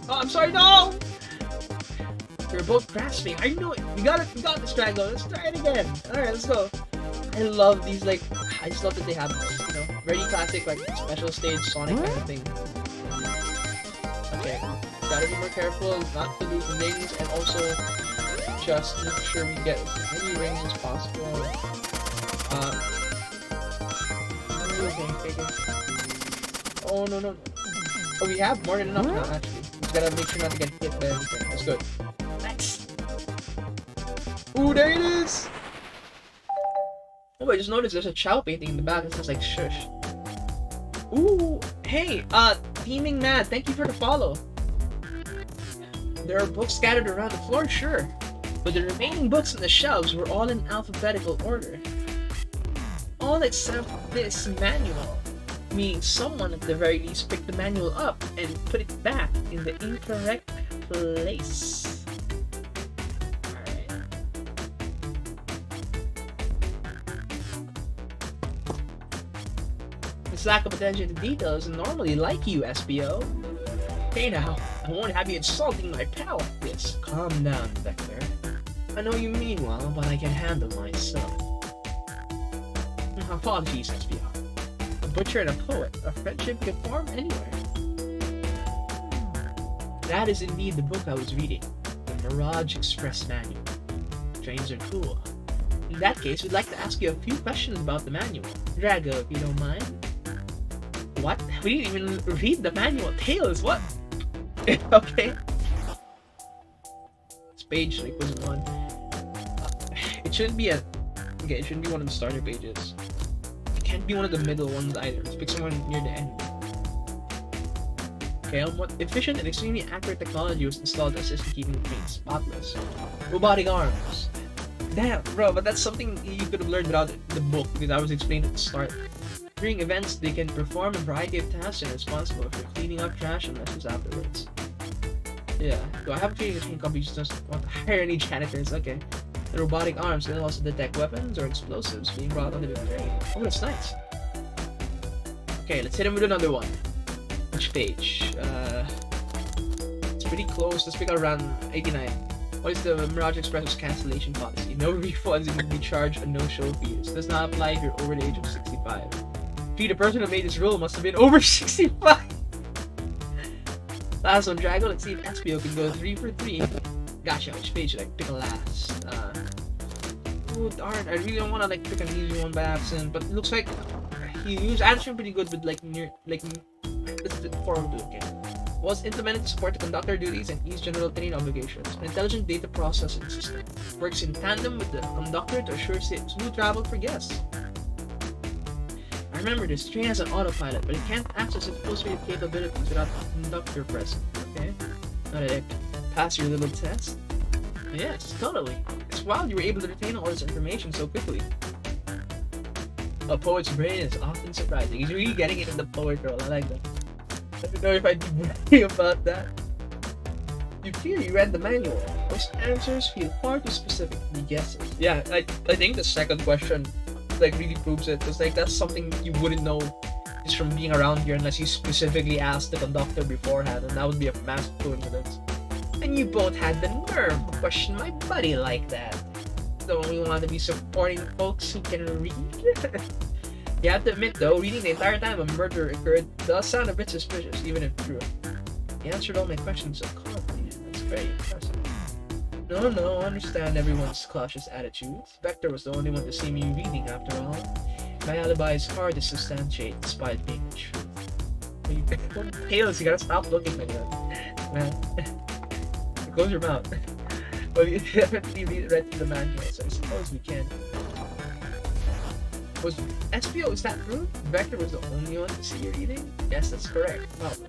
Oh, I'm sorry, no! We're both grasping. I know it. We got it. We got this, Drago. Let's try it again. Alright, let's go. I love these, like. I just love that they have this, you know, very classic, like, special stage Sonic kind of thing. Okay. Gotta be more careful not to lose the rings, and also just make sure we get as many rings as possible. Okay. Oh, no. Oh, we have more than enough now, actually. We gotta make sure not to get hit by anything. That's good. Nice! Ooh, there it is! Oh, I just noticed there's a Chow painting in the back that says, like, shush. Ooh, hey, Teaming Mad, thank you for the follow. There are books scattered around the floor, sure. But the remaining books on the shelves were all in alphabetical order. All except this manual, meaning someone at the very least picked the manual up and put it back in the incorrect place. Alright. This lack of attention to detail isn't normally like you, SPO. Hey now, I won't have you insulting my pal like this. Calm down, Vector. I know you mean well, but I can handle myself. Apologies, SPO. A butcher and a poet. A friendship can form anywhere. That is indeed the book I was reading. The Mirage Express Manual. Trains are cool. In that case, we'd like to ask you a few questions about the manual. Drago, if you don't mind. What? We didn't even read the manual. Tails, what? Okay. This page like was one. It it shouldn't be okay, it shouldn't be one of the starter pages. It can't be one of the middle ones either. Let's pick someone near the end. Okay, what efficient and extremely accurate technology was installed to assist in keeping the train spotless. Robotic arms. Damn, bro, but that's something you could have learned without the book because I was explained at the start. During events, they can perform a variety of tasks and are responsible for cleaning up trash and messes afterwards. Yeah, do I have a feeling between companies just want to hire any janitors? Okay. The robotic arms can also detect weapons or explosives being brought onto the train. Oh, that's nice. Okay, let's hit him with another one. Which page? It's pretty close. Let's pick around 89. What is the Mirage Express's cancellation policy? No refunds and you can be charged a no-show fee. This does not apply if you're over the age of 65. Gee, the person who made this rule must have been over 65. Last one, Drago. Let's see if SPO can go 3 for 3. Gotcha. Which page should I pick last? Oh darn! I really don't want to like pick an easy one by accident, but it looks like he was answering pretty good with like this is forward to okay. Was implemented to support the conductor duties and ease general train obligations. An intelligent data processing system works in tandem with the conductor to assure smooth travel for guests. I remember this train has an autopilot, but it can't access its full suite of capabilities without the conductor present. Okay, now did I pass your little test? Yes, totally. It's wild you were able to retain all this information so quickly. A poet's brain is often surprising. He's really getting it in the poet role. I like that. I don't know if I'd be bragging about that. You feel you read the manual. Most answers feel far too specific to be guesses. Yeah, I think the second question like really proves it. Because like that's something you wouldn't know just from being around here unless you specifically asked the conductor beforehand, and that would be a massive coincidence. And you both had the nerve to question my buddy like that. Don't we want to be supporting folks who can read? You have to admit though, reading the entire time a murder occurred does sound a bit suspicious, even if true. He answered all my questions so calmly. That's very impressive. No, I understand everyone's cautious attitudes. Vector was the only one to see me reading after all. My alibi is hard to substantiate despite being the truth. You pales, you gotta stop looking like that. Man. Close your mouth. Well, you definitely read through the manual, so I suppose we can. Was SPO, is that true? Vector was the only one to see you reading? Yes, that's correct. Probably.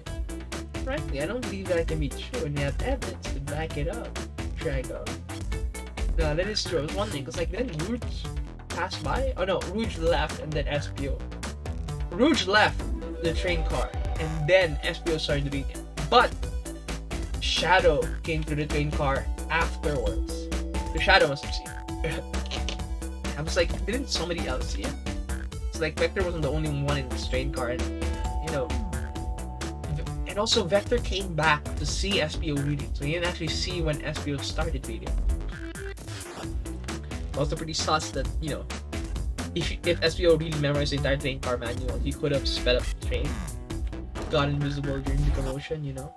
Frankly, I don't believe that can be true, and you have evidence to back it up. Drago. No, that is true. I was wondering, because like, didn't Rouge pass by? Oh no, Rouge left and then SPO. Rouge left the train car, and then SPO started reading. But Shadow came through the train car afterwards. The Shadow must have seen it. I was like, didn't somebody else see it? It's like Vector wasn't the only one in this train car, and you know. And also Vector came back to see SPO reading, so he didn't actually see when SPO started reading. Also pretty sus that, you know, if SPO really memorized the entire train car manual, he could have sped up the train, got invisible during the commotion, you know.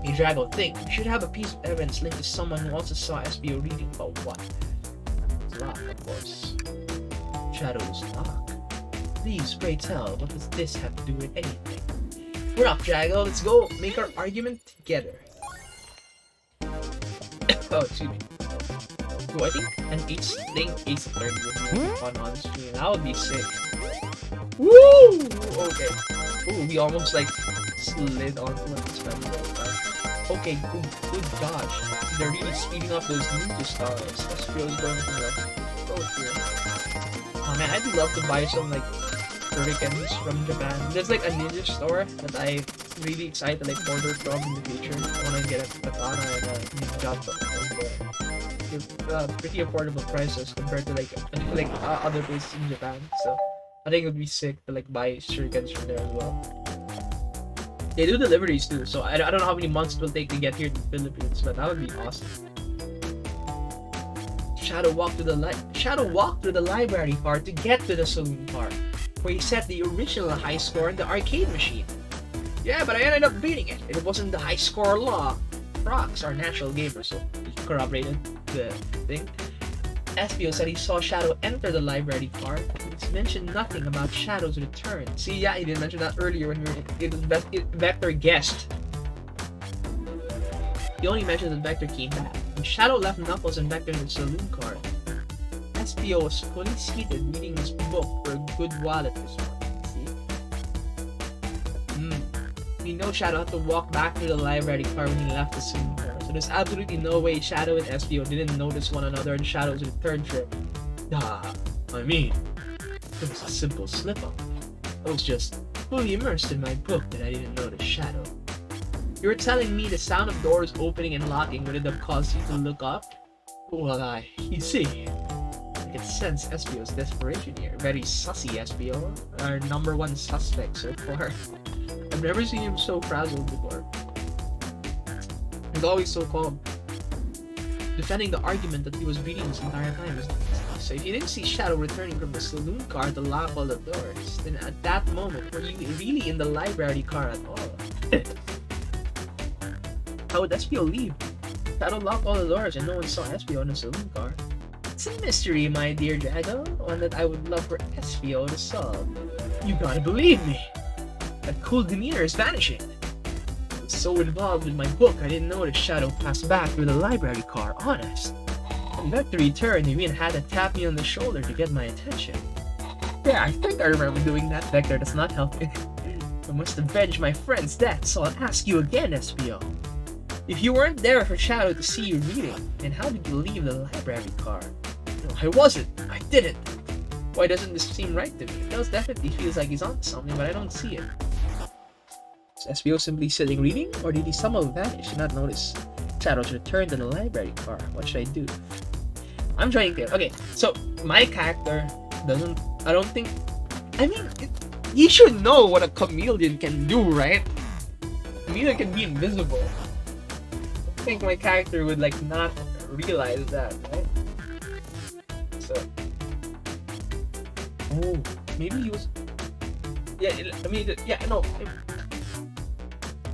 Hey Drago, think, we should have a piece of evidence linked to someone who also saw SPO reading, but what? Lock, of course. Shadow's lock. Please, pray tell, what does this have to do with anything? We're off, Drago, let's go make our argument together. Oh, excuse me. Oh, I think an ace third would be fun on stream. That would be sick. Woo! Okay. Ooh, we almost like slid onto it. Okay, good dodge. They're really speeding up those ninja stars. SPO is going to the road here. Oh man, I'd love to buy some like shurikens from Japan. There's like a ninja store that I'm really excited to like order from in the future. I want to get a katana and a ninja pretty affordable prices compared to like other places in Japan. So I think it would be sick to like buy shurikens from there as well. They do deliveries too, so I don't know how many months it will take to get here to the Philippines, but that would be awesome. Shadow walked through the library car to get to the saloon car, where he set the original high score in the arcade machine. Yeah, but I ended up beating it. It wasn't the high score law. Rocks are natural gamers, so he corroborated the thing. SPO said he saw Shadow enter the library car. He's mentioned nothing about Shadow's return. See, yeah, he didn't mention that earlier when Vector guessed. He only mentioned that Vector came back. When Shadow left Knuckles and Vector in the saloon car, SPO was fully seated reading his book for a good while at this point. See? We know Shadow had to walk back to the library car when he left the saloon car, so there's absolutely no way Shadow and SPO didn't notice one another on Shadow's return trip. I mean, it was a simple slip-up. I was just fully immersed in my book that I didn't notice Shadow. You were telling me the sound of doors opening and locking would have caused you to look up? Well, you see, I can sense SPO's desperation here. Very sussy, SPO. Our #1 suspect so far. I've never seen him so frazzled before. He's always so calm, defending the argument that he was reading this entire time. So if you didn't see Shadow returning from the saloon car to lock all the doors, then at that moment, were you really in the library car at all? How would SPO leave? Shadow locked all the doors and no one saw SPO in the saloon car. It's a mystery, my dear Drago, one that I would love for SPO to solve. You gotta believe me. That cool demeanor is vanishing. I was so involved with my book, I didn't notice Shadow passed back through the library car, honest. When Vector returned, he even had to tap me on the shoulder to get my attention. Yeah, I think I remember doing that, Vector. That's not helping. I must avenge my friend's death, so I'll ask you again, SPO. If you weren't there for Shadow to see you reading, then how did you leave the library car? No, I wasn't. I didn't. Why doesn't this seem right to me? Tails definitely feels like he's on something, but I don't see it. Is SPO simply sitting reading, or did he somehow vanish and not notice Shadow's return to the library car? What should I do? I'm trying to... Okay, so my character doesn't... I don't think... I mean, you should know what a chameleon can do, right? Chameleon can be invisible. I think my character would like not realize that, right? So... Oh, maybe he was... Yeah, I mean, yeah, no.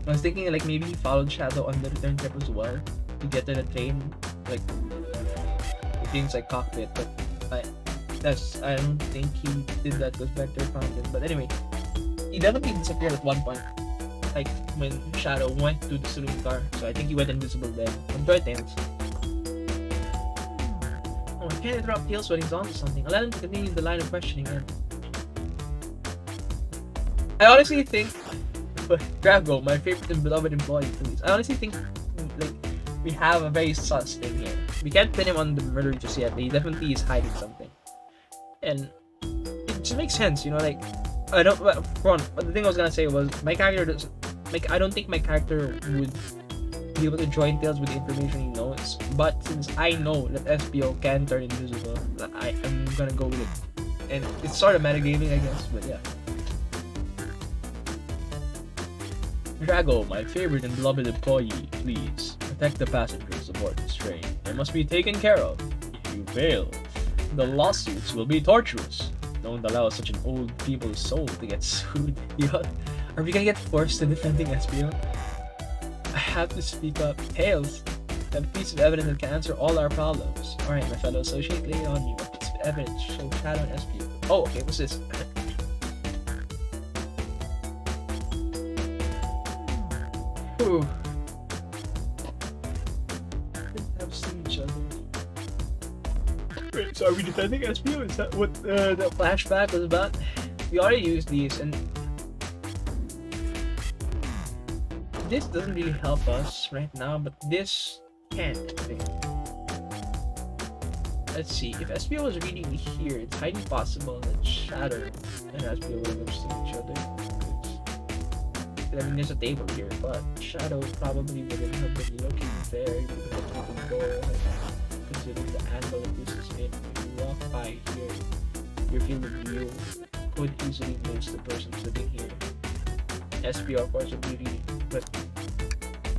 I was thinking like maybe he followed Shadow on the return trip as well to get to the train, like the train's like cockpit, but I don't think he did that because Vector found him. But anyway, he definitely disappeared at one point, like when Shadow went to the saloon car. So I think he went invisible then. Enjoy Tails. Oh, I can't interrupt Tails when he's on to something. I'll let him continue the line of questioning then. I honestly think Drago, my favorite and beloved employee, please. I honestly think like we have a very sus thing here. We can't pin him on the murder just yet, but he definitely is hiding something. And it just makes sense, you know, like I don't but the thing I was gonna say was my character does like I don't think my character would be able to join Tails with the information he knows. But since I know that SPO can turn invisible, I am gonna go with it. And it's sort of metagaming, I guess, but yeah. Drago, my favorite and beloved employee, please protect the passengers aboard this train. They must be taken care of. If you fail, the lawsuits will be torturous. Don't allow such an old feeble soul to get sued. Are we gonna get forced to defending SPO? I have to speak up. Tails, a piece of evidence that can answer all our problems. Alright, my fellow associate, lay it on you. What piece of evidence show Shadow and SPO? Oh, okay, what's this? Ooh. Didn't have seen each other. Wait, so are we defending SPO? Is that what the flashback was about? We already used these, and this doesn't really help us right now, but this can, I think. Let's see, if SPO was reading here, it's highly possible that Shadow and SPO would have seen each other. I mean, there's a table here, but Shadow probably wouldn't have been looking there. He would have looked at the door, considering the angle that this is in. If you walk by here, your field of view could easily miss the person sitting here. SPO, of course, would be reading, but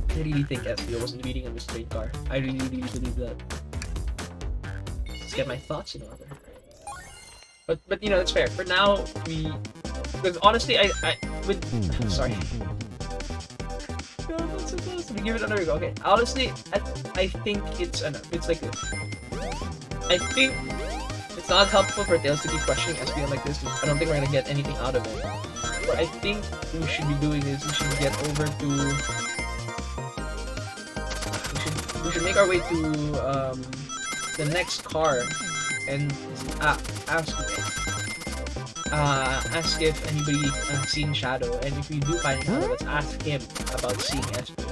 I really think SPO wasn't reading in this train car. I really believe that. Let's get my thoughts in order. But you know, that's fair. For now, because honestly, sorry. God, I'm not supposed to give it another go. Okay, honestly, I think it's enough. It's like this. I think it's not helpful for Tails to keep questioning SPO like this. I don't think we're gonna get anything out of it. What I think we should be doing is we should get over to we should make our way to the next car and ask if anybody seen Shadow, and if we do find Shadow, let's ask him about seeing SPO.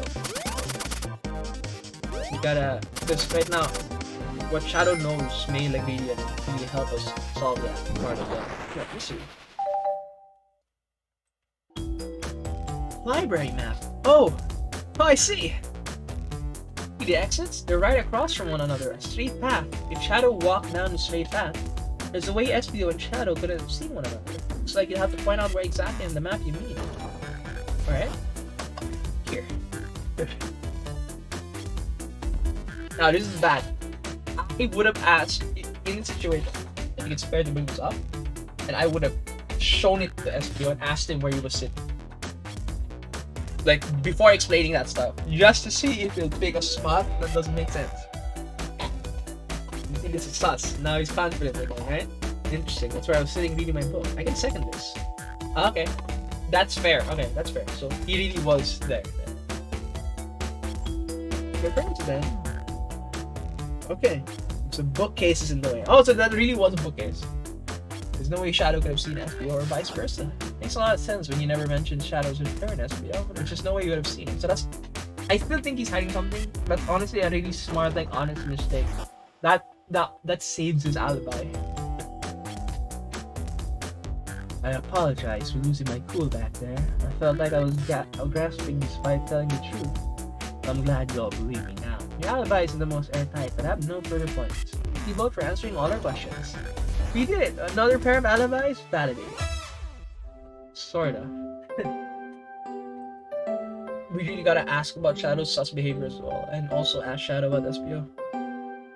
We gotta, because right now, what Shadow knows may like really help us solve that part of the mystery. Library map. Oh, I see. The exits, they're right across from one another, a straight path. If Shadow walked down the straight path, there's a way SPO and Shadow could have seen one another. Looks like you have to point out where exactly in the map you mean. Alright? Here. Now this is bad. I would have asked in the situation if he could spare to bring this up, and I would have shown it to SPO and asked him where he was sitting. Like before explaining that stuff, just to see if he'll pick a spot that doesn't make sense. You think this is sus? Now he's confident with it, right? Interesting. That's where I was sitting reading my book. I can second this. Okay, that's fair. Okay, that's fair. So he really was there. Referring to that. Okay, so bookcase is in the way. Oh, so that really was a bookcase. There's no way Shadow could have seen SPO or vice versa. Makes a lot of sense when you never mentioned Shadow's return SPO, but there's just no way you would have seen him. So that's, I still think he's hiding something, but honestly a really smart, like honest mistake. That saves his alibi. I apologize for losing my cool back there. I felt like I was grasping despite telling the truth. I'm glad you all believe me now. Your alibi is the most airtight, but I have no further points. You vote for answering all our questions. We did it! Another pair of alibis validated. Sorta. We really gotta ask about Shadow's sus behavior as well, and also ask Shadow about SPO.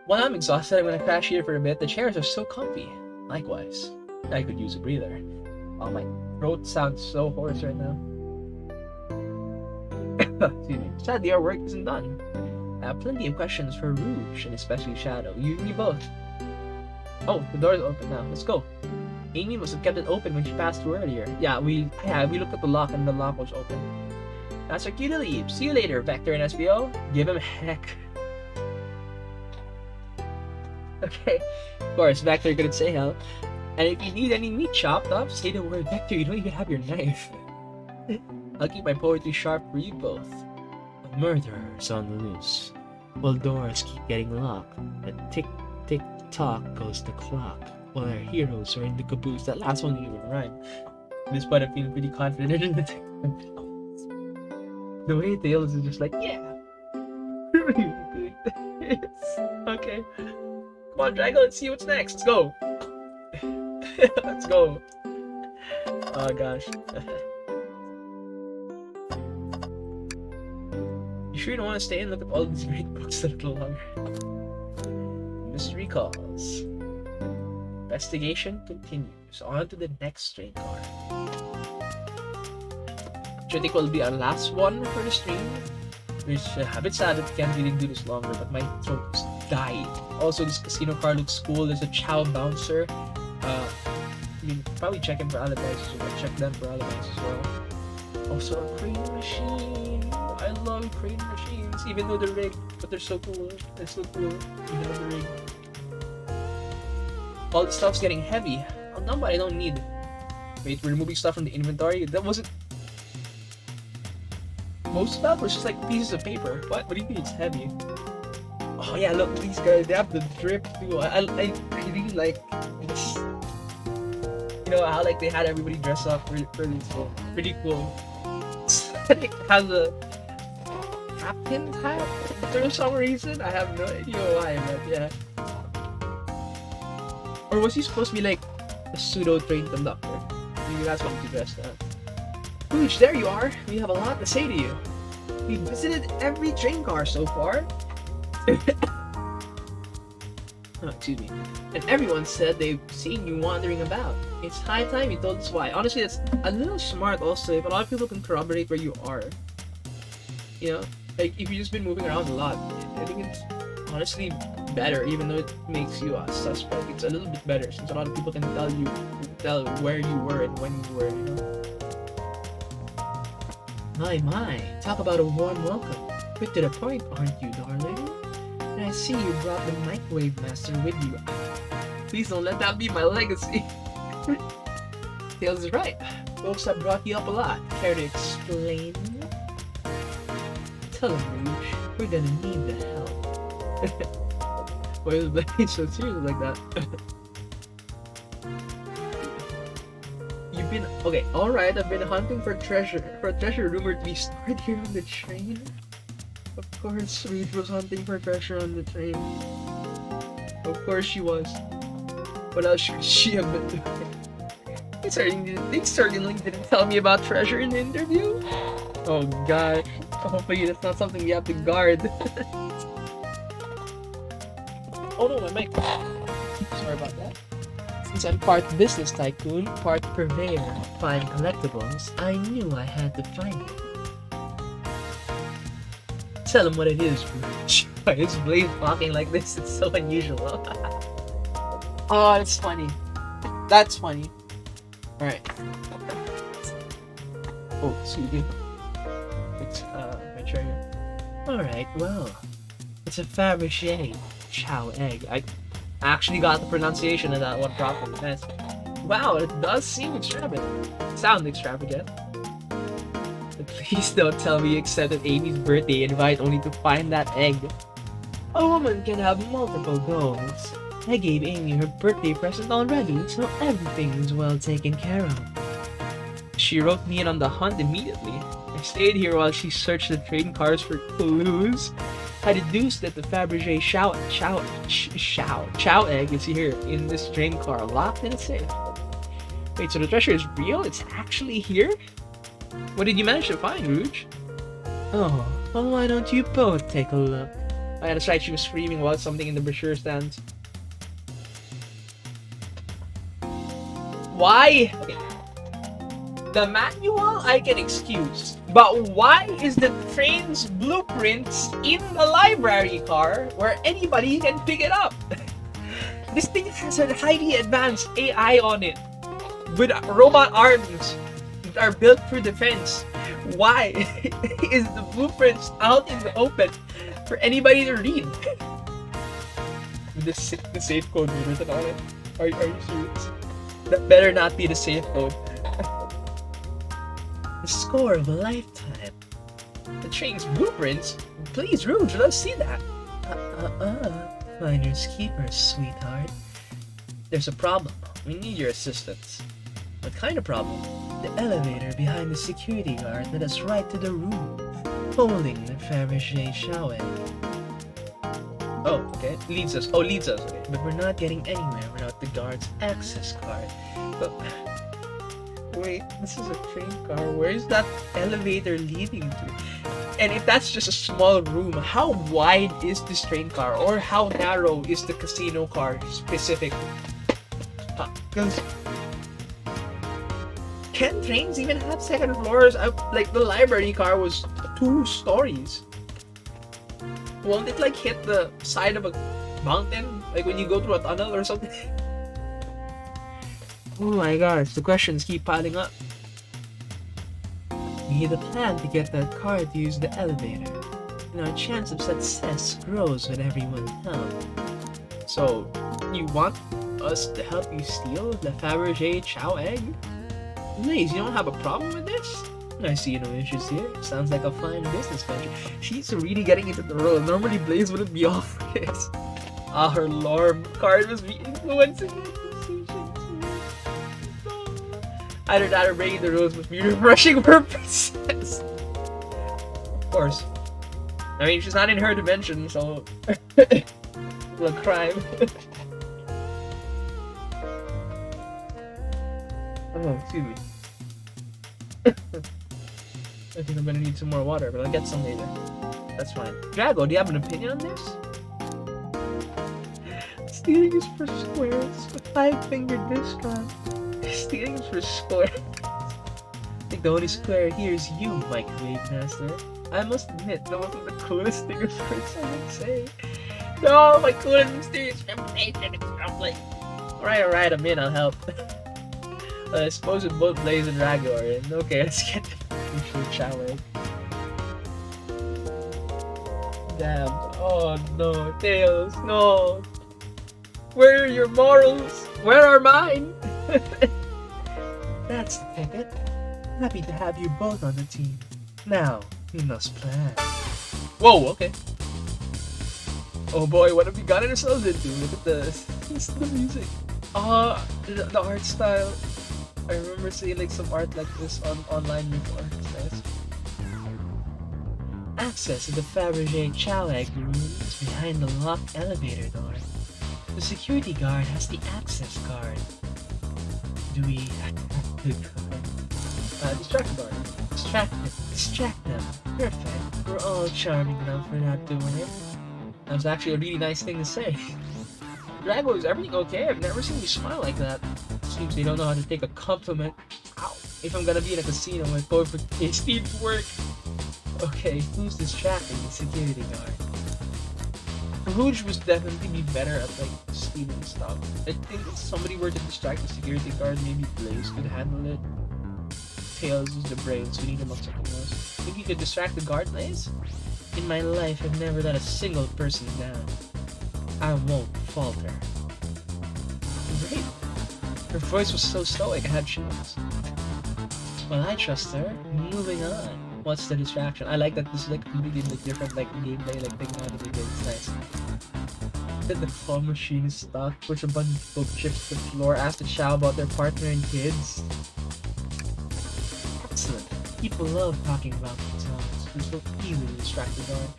While I'm exhausted, I'm gonna crash here for a bit. The chairs are so comfy. Likewise. I could use a breather. Oh, my throat sounds so hoarse right now. Excuse me. Sadly, our work isn't done. I have plenty of questions for Rouge, and especially Shadow. You and me both. Oh, the door's open now. Let's go. Amy must have kept it open when she passed through earlier. Yeah, we looked at the lock and the lock was open. That's our cue to leave. See you later, Vector and SPO. Give him heck. Okay. Of course, Vector couldn't say hell. And if you need any meat chopped up, say the word. Vector, you don't even have your knife. I'll keep my poetry sharp for you both. A murderer is on the loose. While doors keep getting locked, a tick-tick-tock goes the clock. While our heroes are in the caboose. That last one didn't even rhyme. At this point, I'm feeling pretty confident in it. The way Tails is just like, yeah. Okay. Come on, Drago, let's see what's next. Let's go. Let's go. Oh gosh. You sure you don't want to stay and look at all these great books a little longer? Mystery calls. Investigation continues. On to the next train car. Which I think will be our last one for the stream. Which a bit sad that we can't really do this longer, but my throat is dying. Also, this casino car looks cool. There's a Chow bouncer. You can probably check him for alibis, so check them for alibis as well. Also, a crane machine. I love crane machines, even though they're rigged, but they're so cool. They're so cool, even though they're rigged. All the stuff's getting heavy. Oh, no, but I don't need. Wait, we're removing stuff from the inventory. That wasn't. Most stuff was just like pieces of paper. What? What do you mean it's heavy? Oh yeah, look, these guys, they have the drip too. I really like this. You know how like they had everybody dress up really cool. Pretty cool. It has a captain hat for some reason. I have no idea why, but yeah. Or was he supposed to be like a pseudo train conductor? Maybe that's what he dressed as. Rouge, there you are. We have a lot to say to you. We visited every train car so far. Oh, excuse me. And everyone said they've seen you wandering about. It's high time you told us why. Honestly, that's a little smart also if a lot of people can corroborate where you are. You know? Like, if you've just been moving around a lot, I think it's honestly better, even though it makes you a suspect. It's a little bit better since a lot of people can tell where you were and when you were, you know? My, talk about a warm welcome. quick to the point, aren't you, darling? And I see you brought the microwave master with you. Please don't let that be my legacy. Tails is right. Folks have brought you up a lot. Care to explain? Tell him, Rouge. We're gonna need the help. Why is Blaze so serious like that? You've been okay. All right. I've been hunting for treasure rumored to be stored here on the train. Of course, Rouge was hunting for treasure on the train. Of course she was. What else could she have been doing? They certainly didn't tell me about treasure in the interview. Oh god. Hopefully that's not something you have to guard. Oh no, my mic. Sorry about that. Since I'm part business tycoon, part purveyor of fine collectibles, I knew I had to find it. Tell him what it is, Rouge. Why is Blaze talking like this? It's so unusual. Oh, it's funny. That's funny. Alright. Oh, excuse me. It's, my chair here. Alright, well. It's a Fabergé chow egg. I actually got the pronunciation of that one properly. Nice. Wow, it does seem extravagant. Sound extravagant. But please don't tell me you accepted Amy's birthday invite only to find that egg. A woman can have multiple goals. I gave Amy her birthday present already, so everything is well taken care of. She wrote me in on the hunt immediately. I stayed here while she searched the train cars for clues. I deduced that the Fabergé chow egg is here in this train car, locked in a safe. Wait, so the treasure is real? It's actually here? What did you manage to find, Rouge? Oh, well, why don't you both take a look? Oh, yeah, that's right, she was screaming about something in the brochure stands. Why? Okay. The manual I can excuse, but why is the train's blueprints in the library car where anybody can pick it up? This thing has a highly advanced AI on it with robot arms that are built for defense. Why is the blueprints out in the open for anybody to read? With the safe code written on it. Are you serious? That better not be the safe code. The score of a lifetime. The train's blueprints? Please, Rouge, let's see that. Finders keepers, sweetheart. There's a problem. We need your assistance. What kind of problem? The elevator behind the security guard led us right to the room, holding the Fabergé chow egg. Oh, okay. Leads us. Okay. But we're not getting anywhere without the guard's access card. But wait, this is a train car. Where is that elevator leading to? And if that's just a small room, how wide is this train car? Or how narrow is the casino car specifically? Because can trains even have second floors? Like the library car was 2 stories. Won't it like hit the side of a mountain? Like when you go through a tunnel or something? Oh my gosh, the questions keep piling up. We need a plan to get that car to use the elevator, and our chance of success grows with everyone's help. So, you want us to help you steal the Fabergé chow egg? Blaze, you don't have a problem with this? I see no issues here. Sounds like a fine business venture. She's really getting into the role. Normally Blaze wouldn't be all for this. Ah, her lore card was influencing her decisions. Either that or breaking the rules must be refreshing for princess. Of course. I mean, she's not in her dimension, so... a crime. Oh, excuse me. I think I'm gonna need some more water, but I'll get some later. That's fine. Drago, do you have an opinion on this? Stealing is for squares. A 5-finger discount. Stealing is for squares. I think the only square here is you, Microwave Master. I must admit, that wasn't the coolest thing I've heard someone say. No, my cool and mysterious reputation is crumbling. Alright, I'm in, I'll help. I suppose with both Blaze and Drago are in. Okay, let's get the chow egg. Damn. Oh no, Tails, no. Where are your morals? Where are mine? That's the ticket. Happy to have you both on the team. Now, we must plan. Whoa, okay. Oh boy, what have we gotten ourselves into? Look at this. This is the music. The art style. I remember seeing like some art like this online before. It's nice. Access to the Fabergé Chaleg room is behind the locked elevator door. The security guard has the access card. Do we attack the guard? Distract the guard. Distract them. Perfect. We're all charming enough for not doing it. That was actually a really nice thing to say. Drago, is everything okay? I've never seen you smile like that. Seems they don't know how to take a compliment. Ow. If I'm gonna be in a casino, I'm going for tasty work. Okay, who's distracting the security guard? Rouge was definitely be better at like stealing stuff. I think if somebody were to distract the security guard, maybe Blaze could handle it. Tails is the brains, we need him on something else. Think you could distract the guard, Blaze? In my life, I've never let a single person down. I won't falter. Great. Her voice was so stoic, I had chills. Well, I trust her. Moving on. What's the distraction? I like that this is like completely like, different like gameplay like thing now that they did. It's nice. Then the claw machine is stuck. Push a bunch of chips to the floor. Ask the chow about their partner and kids. Excellent. People love talking about themselves. It's so easy to distract the guard.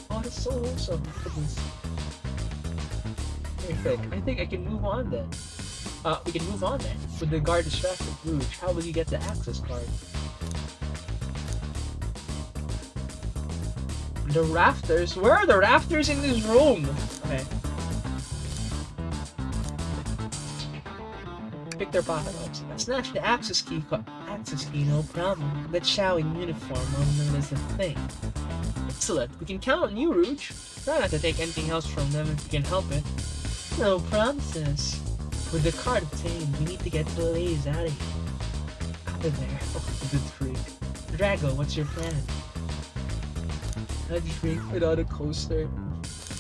Oh, that's so awesome. Look at this. Perfect. I think I can move on then. We can move on then. With the guard distracted, Rouge, how will you get the access card? The rafters? Where are the rafters in this room? Okay. Pick their pocket ups. Snatch the access key, no problem. Let Xiao in uniform known as the thing. Excellent. We can count on you, Rouge. Try not to take anything else from them if you can help it. No promises. With the card obtained, we need to get Blaze out of here. Out of there. Oh, the trick. Drago, what's your plan? A drink without a coaster.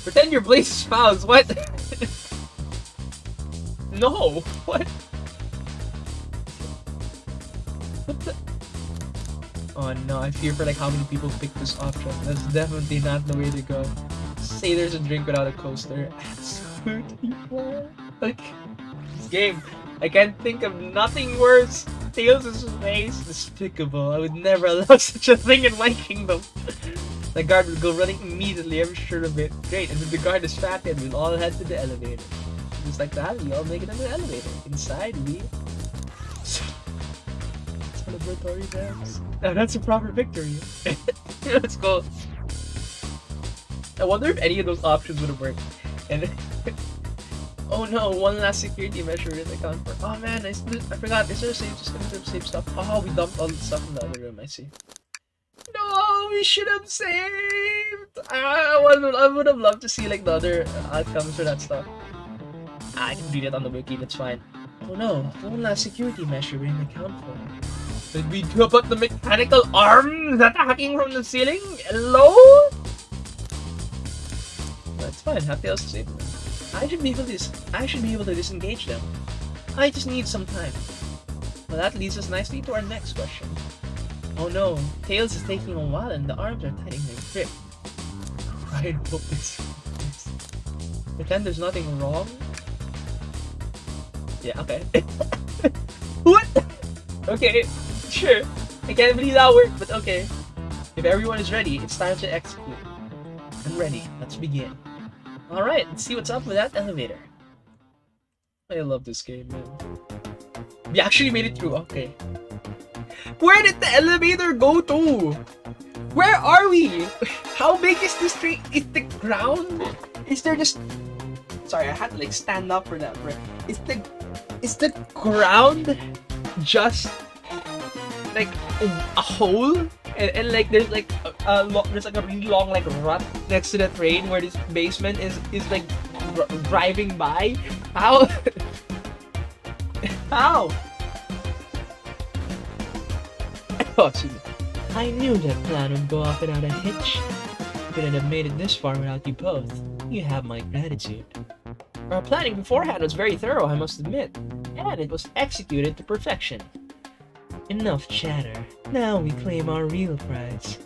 Pretend your Blaze spouse. What? No. What? What the? Oh no, I fear for like how many people pick this option. That's definitely not the way to go. Say there's a drink without a coaster. Absolutely. Like this game, I can't think of nothing worse. Tails' face, despicable. I would never allow such a thing in my kingdom. The guard would go running immediately, I'm sure of it. Great, and with the guard distracted, we'll all head to the elevator. Just like that, we all make it in the elevator. Inside, we celebratory dance. Now that's a proper victory. Let's go. I wonder if any of those options would have worked. And oh no, one last security measure in the account for. Oh man, I forgot. Is there a save? Just gonna save stuff. Oh, we dumped all the stuff in the other room. I see. No, we should have saved. I would have loved to see like the other outcomes for that stuff. I can read it on the wiki. That's fine. Oh no, one last security measure we didn't account for. Did we do about the mechanical arms attacking from the ceiling? Hello? That's fine. Have Tails to save them. I should be able to disengage them. I just need some time. Well, that leads us nicely to our next question. Oh no, Tails is taking a while and the arms are tightening their grip. I hope this. Pretend there's nothing wrong. Yeah, okay. What? Okay, sure. I can't believe that worked, but okay. If everyone is ready, it's time to execute. I'm ready. Let's begin. Alright, let's see what's up with that elevator. I love this game, man. We actually made it through. Okay. Where did the elevator go to? Where are we? How big is this tree? Is the ground? Is there just... Sorry, I had to like stand up for that. Right? Is the ground just like a hole? And like there's like there's like a really long like rut next to the train where this basement is like driving by. How? How? Oh, I knew that plan would go off without a hitch. couldn't have made it this far without you both. You have my gratitude. Our planning beforehand was very thorough, I must admit, and it was executed to perfection. Enough chatter. Now we claim our real prize.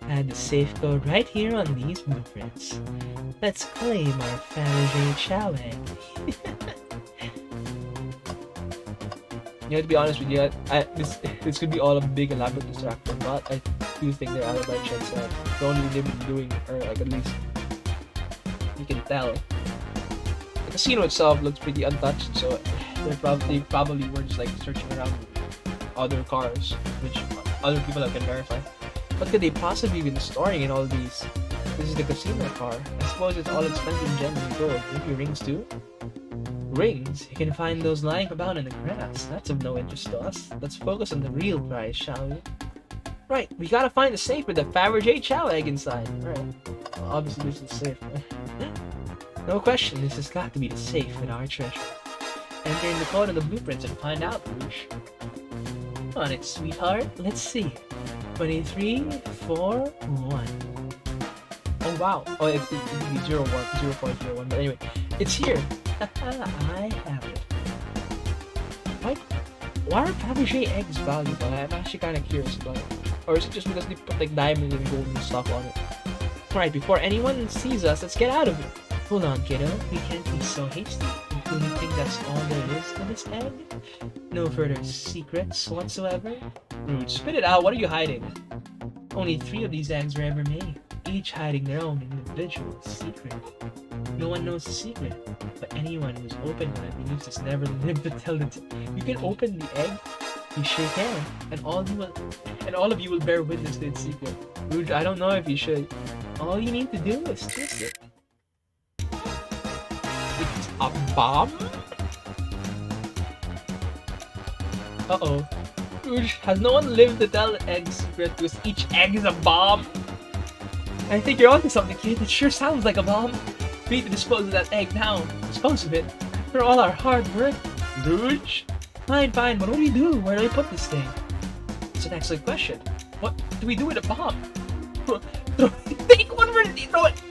Add the safe code right here on these blueprints. Let's claim our Fabergé chow egg. You know, to be honest with you, this could be all a big elaborate distraction, but I do think their alibi checks out. The only thing they've been doing, or like at least you can tell, the casino itself looks pretty untouched, so they probably were just like searching around other cars, which other people have can verify. What could they possibly be storing in all these? This is the casino car. I suppose it's all expensive gems and gold. Maybe rings too? Rings? You can find those lying about in the grass. That's of no interest to us. Let's focus on the real prize, shall we? Right, we gotta find the safe with the Fabergé chow egg inside. Alright. Well, obviously this is safe. No question, this has got to be the safe with our treasure. Enter in the code on the blueprints and find out, Rouge. On it, sweetheart. Let's see. 23, 4, 1. Oh wow. Oh, it's 0.01. But anyway, it's here. I have it. Why are Fabergé eggs valuable? I'm actually kind of curious about it. Or is it just because they put like diamonds and gold and stuff on it? Right, before anyone sees us, let's get out of it. Hold on, kiddo. We can't be so hasty. Do you think that's all there is to this egg? No further secrets whatsoever? Rude, spit it out. What are you hiding? Only 3 of these eggs were ever made, each hiding their own individual secret. No one knows the secret, but anyone who's opened one believes it's never lived to tell it. You can open the egg. You sure can, and all of you will bear witness to its secret. Rude, I don't know if you should. All you need to do is twist it. It's a bomb? Uh-oh. Rouge, has no one lived to tell the egg's secret because each egg is a bomb? I think you're onto something, kid. It sure sounds like a bomb. We need to dispose of that egg now. Dispose of it. After all our hard work. Rouge? Fine, but what do we do? Where do we put this thing? It's an excellent question. What do we do with a bomb? Take one word and throw it!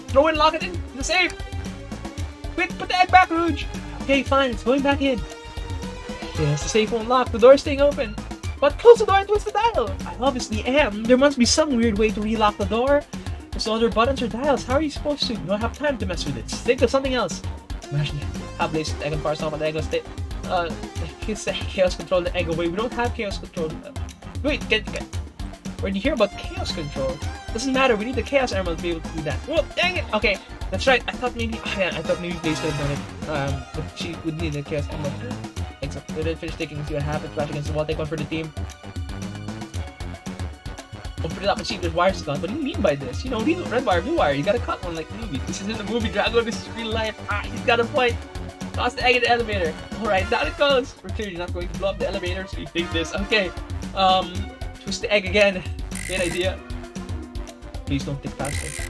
Throw it and lock it in the safe! Quick, put the egg back, Rouge! Okay, fine, it's going back in. Yes, the safe won't lock, the door's staying open. But close the door and twist the dial! I obviously am. There must be some weird way to relock the door. There's no other buttons or dials. How are you supposed to? You don't have time to mess with it. Think of something else. Imagine how Blaze the egg and parse off on the egg. Let's stay. Chaos control the egg away. We don't have chaos control. Wait, where'd you hear about chaos control? Doesn't matter. We need the chaos emerald to be able to do that. Well, dang it. Okay, that's right. I thought maybe Blaze could have done it. But she would need the chaos emerald. Except we didn't finish taking and see what happens. Flash against the wall. Take one for the team. Open it up and see if there's wires gone. What do you mean by this? You know, these red wire, blue wire. You gotta cut one like the movie. This isn't a movie, Drago. This is real life. Ah, he's got a point. Toss the egg in the elevator. Alright, down it goes. We're clearly not going to blow up the elevator, so we think this. Okay. Twist the egg again. Great idea. Please don't think faster.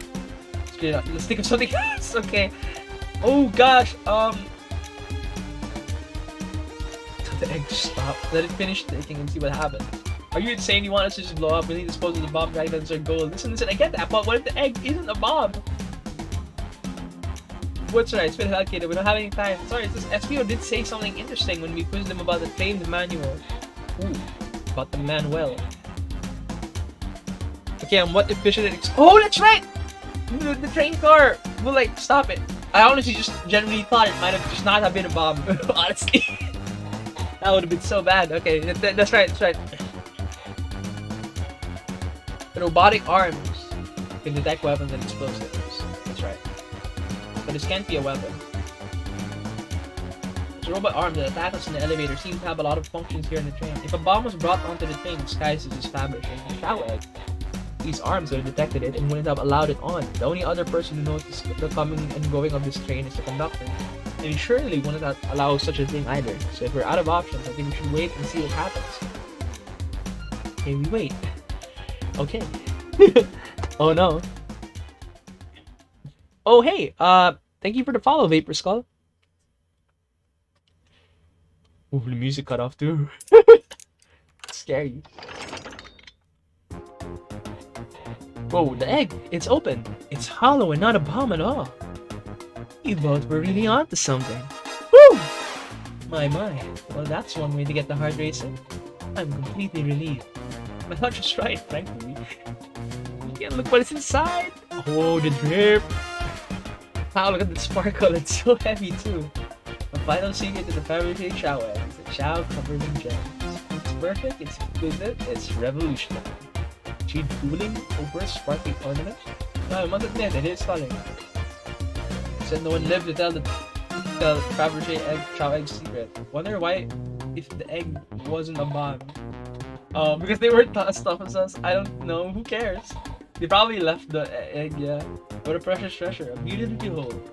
Let's think of something else. Okay. Oh gosh. Tell the egg to stop. Let it finish thinking and see what happens. Are you insane? You want us to just blow up? We need to dispose of the bomb dragons or gold. Listen, I get that, but what if the egg isn't a bomb? What's right? Spit it out, kid. We don't have any time. Sorry, this SPO did say something interesting when we quizzed them about the famed manual. Ooh, about the manual. Okay, and what efficient oh, that's right! The train car will, like, stop it. I honestly just genuinely thought it might have just not have been a bomb. Honestly. That would have been so bad. Okay, that's right, that's right. The robotic arms can detect weapons and explosives. That's right. But this can't be a weapon. The robot arms that attack us in the elevator seem to have a lot of functions here in the train. If a bomb was brought onto the train disguised as Fabergé and a chow egg, these arms would have detected it and wouldn't have allowed it on. The only other person who knows the coming and going of this train is the conductor. And he surely wouldn't allow such a thing either. So if we're out of options, I think we should wait and see what happens. Okay, we wait. Okay. Oh no. Oh hey, thank you for the follow, Vapor Skull. Ooh, the music cut off too. Scary. Whoa, the egg! It's open! It's hollow and not a bomb at all! You both were really onto something. Woo! My. Well, that's one way to get the heart racing. I'm completely relieved. My hunch was right, frankly. You can't look what is inside! Oh, the drip! Wow, look at the sparkle, it's so heavy too. The final secret to the Fabergé Chow egg is a chow covered in gems. It's perfect, it's good, it's revolutionary. Cheat cooling over a sparkling ornament? No, I must admit, it is stunning. Said no one lived to tell the Fabergé Chow egg secret. Wonder why, if the egg wasn't a bomb. Because they were tough as us. I don't know, who cares? They probably left the egg, yeah. What a precious treasure, a beauty to behold.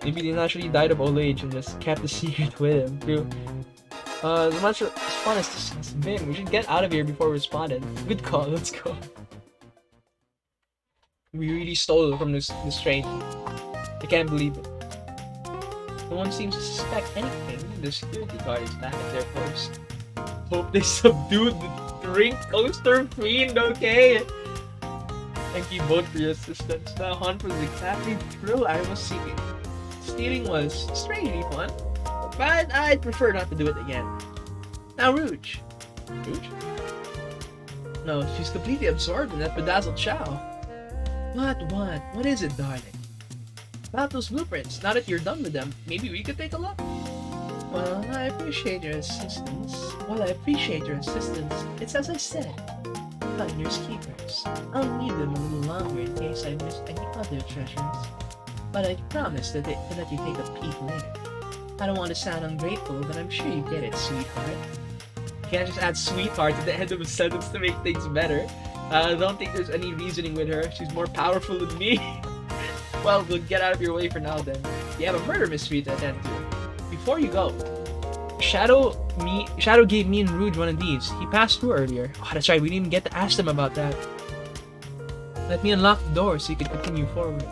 Maybe they naturally died of old age and just kept the secret with him, too. As much as fun as this has been, we should get out of here before we're spotted. Good call, let's go. We really stole from this train. I can't believe it. No one seems to suspect anything. The security guard is back at their post. Hope they subdued the drink coaster fiend, okay? Thank you both for your assistance. The hunt was exactly the thrill I was seeking. Stealing was strangely fun, but I'd prefer not to do it again. Now Rouge. Rouge? No, she's completely absorbed in that bedazzled chow. What is it, darling? About those blueprints, now that you're done with them, maybe we could take a look? Well, I appreciate your assistance. It's as I said. Finders keepers. I'll need them a little longer in case I miss any other treasures. But I promise to let you take a peek later. I don't want to sound ungrateful, but I'm sure you get it, sweetheart. You can't just add sweetheart at the end of a sentence to make things better. I don't think there's any reasoning with her. She's more powerful than me. Well, we'll get out of your way for now then. You have a murder mystery to attend to. Before you go, Shadow gave me and Rouge one of these. He passed through earlier. Oh, that's right, we didn't even get to ask them about that. Let me unlock the door so you can continue forward.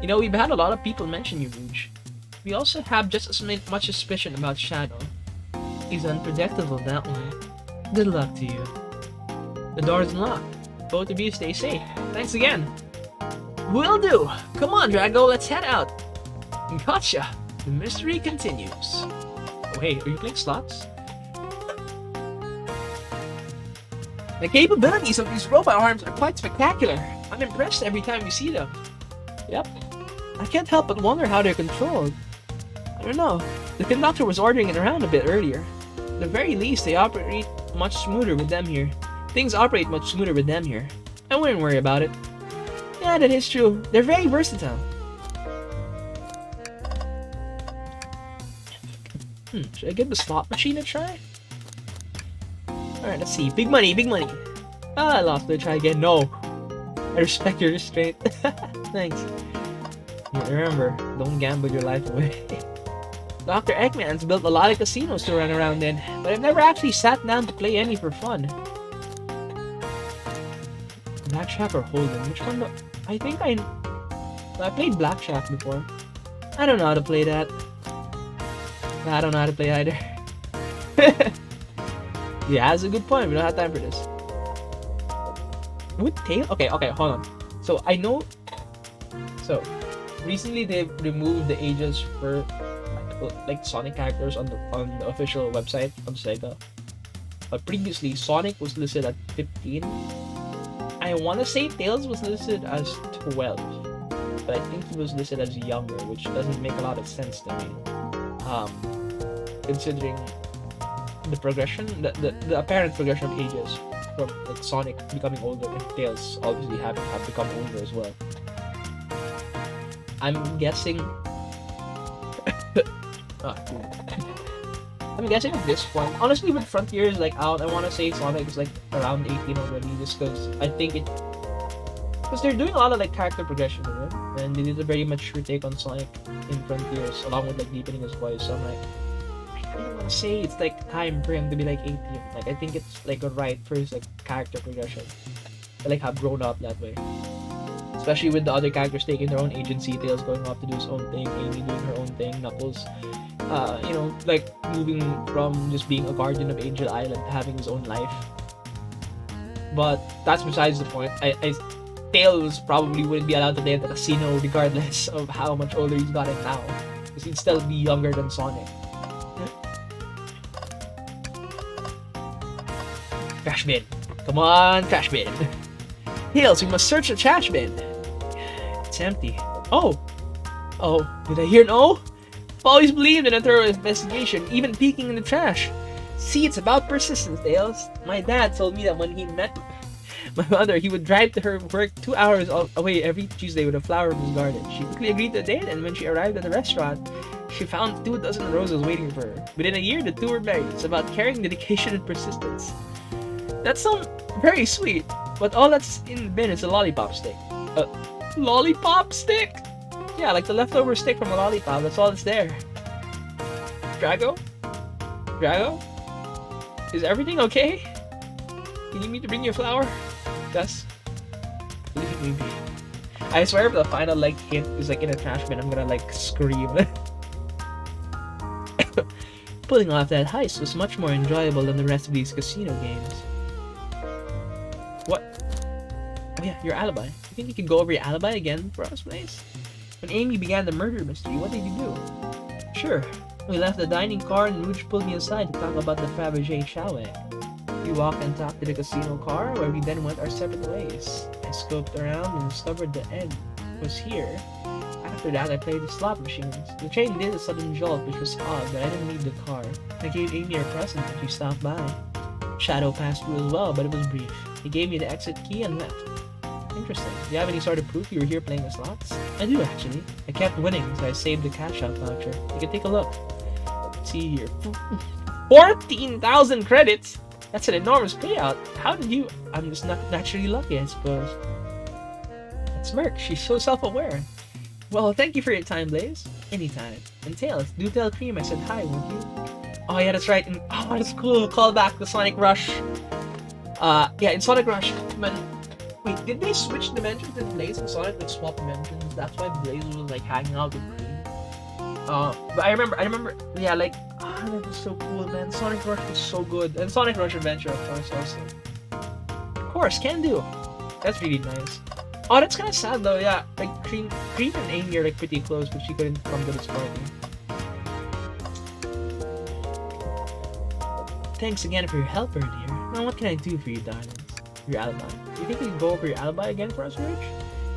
You know, we've had a lot of people mention you, Rouge. We also have just as much suspicion about Shadow. He's unpredictable, that one. Good luck to you. The door's unlocked. Both of you stay safe. Thanks again. Will do! Come on, Drago, let's head out. Gotcha! The mystery continues. Oh, hey, are you playing slots? The capabilities of these robot arms are quite spectacular. I'm impressed every time we see them. Yep. I can't help but wonder how they're controlled. I don't know. The conductor was ordering it around a bit earlier. At the very least, they operate much smoother with them here. Things operate much smoother with them here. I wouldn't worry about it. Yeah, that is true. They're very versatile. Should I give the slot machine a try? Alright, let's see. Big money, big money. Ah, I lost. Let's try again. No. I respect your restraint. Thanks. Yeah, remember, don't gamble your life away. Dr. Eggman's built a lot of casinos to run around in, but I've never actually sat down to play any for fun. Blackjack or Hold'em? Which one? I think I played Blackjack before. I don't know how to play that. I don't know how to play either. Yeah, that's a good point. We don't have time for this. With tail? Okay, hold on. So I know. So recently they've removed the ages for like Sonic characters on the official website of Sega. But previously Sonic was listed at 15. I want to say Tails was listed as 12, but I think he was listed as younger, which doesn't make a lot of sense to me. Considering the progression, the apparent progression of ages from like Sonic becoming older and Tails obviously have become older as well. I'm guessing. I'm guessing at this point, honestly, with Frontiers like out, I want to say Sonic is like around 18 already, just because I think because they're doing a lot of like character progression with it, and they did a very mature take on Sonic in Frontiers, along with like deepening his voice. So I'm like, I kind of want to say it's like time for him to be like 18. Like I think it's like a right for his like character progression. I like have grown up that way, especially with the other characters taking their own agency. Tails going off to do his own thing, Amy doing her own thing, Knuckles. You know, like moving from just being a guardian of Angel Island to having his own life. But that's besides the point. I Tails probably wouldn't be allowed to play at the casino regardless of how much older he's gotten now. Because he'd still be younger than Sonic. Trash bin. Come on, trash bin. Tails, we must search the trash bin. It's empty. Oh, did I hear no? I've always believed in a thorough investigation, even peeking in the trash. See, it's about persistence, Tails. My dad told me that when he met my mother, he would drive to her work 2 hours away every Tuesday with a flower from his garden. She quickly agreed to the date, and when she arrived at the restaurant, she found 24 roses waiting for her. Within a year, the two were married. It's about caring, dedication, and persistence. That sounds very sweet, but all that's in the bin is a lollipop stick. A lollipop stick? Yeah, like the leftover stick from a lollipop. That's all that's there. Drago? Drago? Is everything okay? You need me to bring you a flower? Gus? Leave me be. I swear if the final like hint is like in a trash bin, I'm gonna like scream. Pulling off that heist was much more enjoyable than the rest of these casino games. What? Oh yeah, your alibi. You think you can go over your alibi again for us, please? When Amy began the murder mystery, what did you do? Sure. We left the dining car and Rouge pulled me aside to talk about the Fabergé chow egg. We walked and talked to the casino car, where we then went our separate ways. I scoped around and discovered the egg was here. After that, I played the slot machines. The train did a sudden jolt, which was odd, but I didn't leave the car. I gave Amy her present and she stopped by. Shadow passed through as well, but it was brief. He gave me the exit key and left. Interesting. Do you have any sort of proof you were here playing the slots? I do, actually. I kept winning, so I saved the cash out voucher. You can take a look. Let's see here. 14,000 credits? That's an enormous payout. How did you... I'm just not naturally lucky, I suppose. That's Merc. She's so self-aware. Well, thank you for your time, Blaze. Anytime. And Tails, do tell Cream I said hi, won't you? Oh, yeah, that's right. And, oh, that's cool. Call back the Sonic Rush. Yeah, in Sonic Rush, man... Wait, did they switch dimensions in Blaze and Sonic like swap dimensions? That's why Blaze was like hanging out with Cream. But I remember, yeah, like, that was so cool, man. Sonic Rush was so good. And Sonic Rush Adventure, of course, also. Of course, can do. That's really nice. Oh, that's kind of sad though, yeah. Like, Cream and Amy are like pretty close, but she couldn't come to this party. Thanks again for your help earlier. Now, what can I do for you, darlings? Your alibi. Do you think you can go over your alibi again for us, Rich?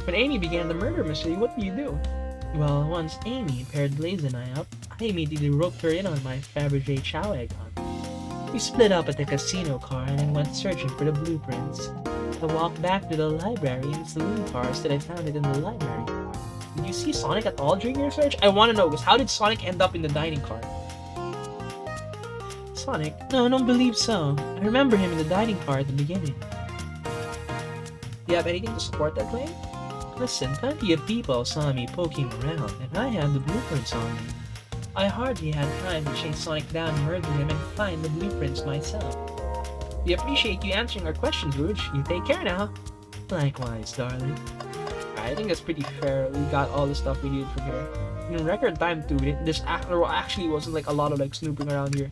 When Amy began the murder mystery, what did you do? Well, once Amy paired Blaze and I up, I immediately roped her in on my Fabergé chow egg hunt. We split up at the casino car and then went searching for the blueprints. I walked back to the library and saloon cars that I found it in the library. Did you see Sonic at all during your search? I want to know, because how did Sonic end up in the dining car? Sonic? No, I don't believe so. I remember him in the dining car at the beginning. Do you have anything to support that claim? Listen, plenty of people saw me poking around, and I had the blueprints on me. I hardly had time to chase Sonic down, murder him, and find the blueprints myself. We appreciate you answering our questions, Rouge. You take care now. Likewise, darling. I think that's pretty fair. We got all the stuff we needed from here. In record time too, there actually wasn't like a lot of like snooping around here.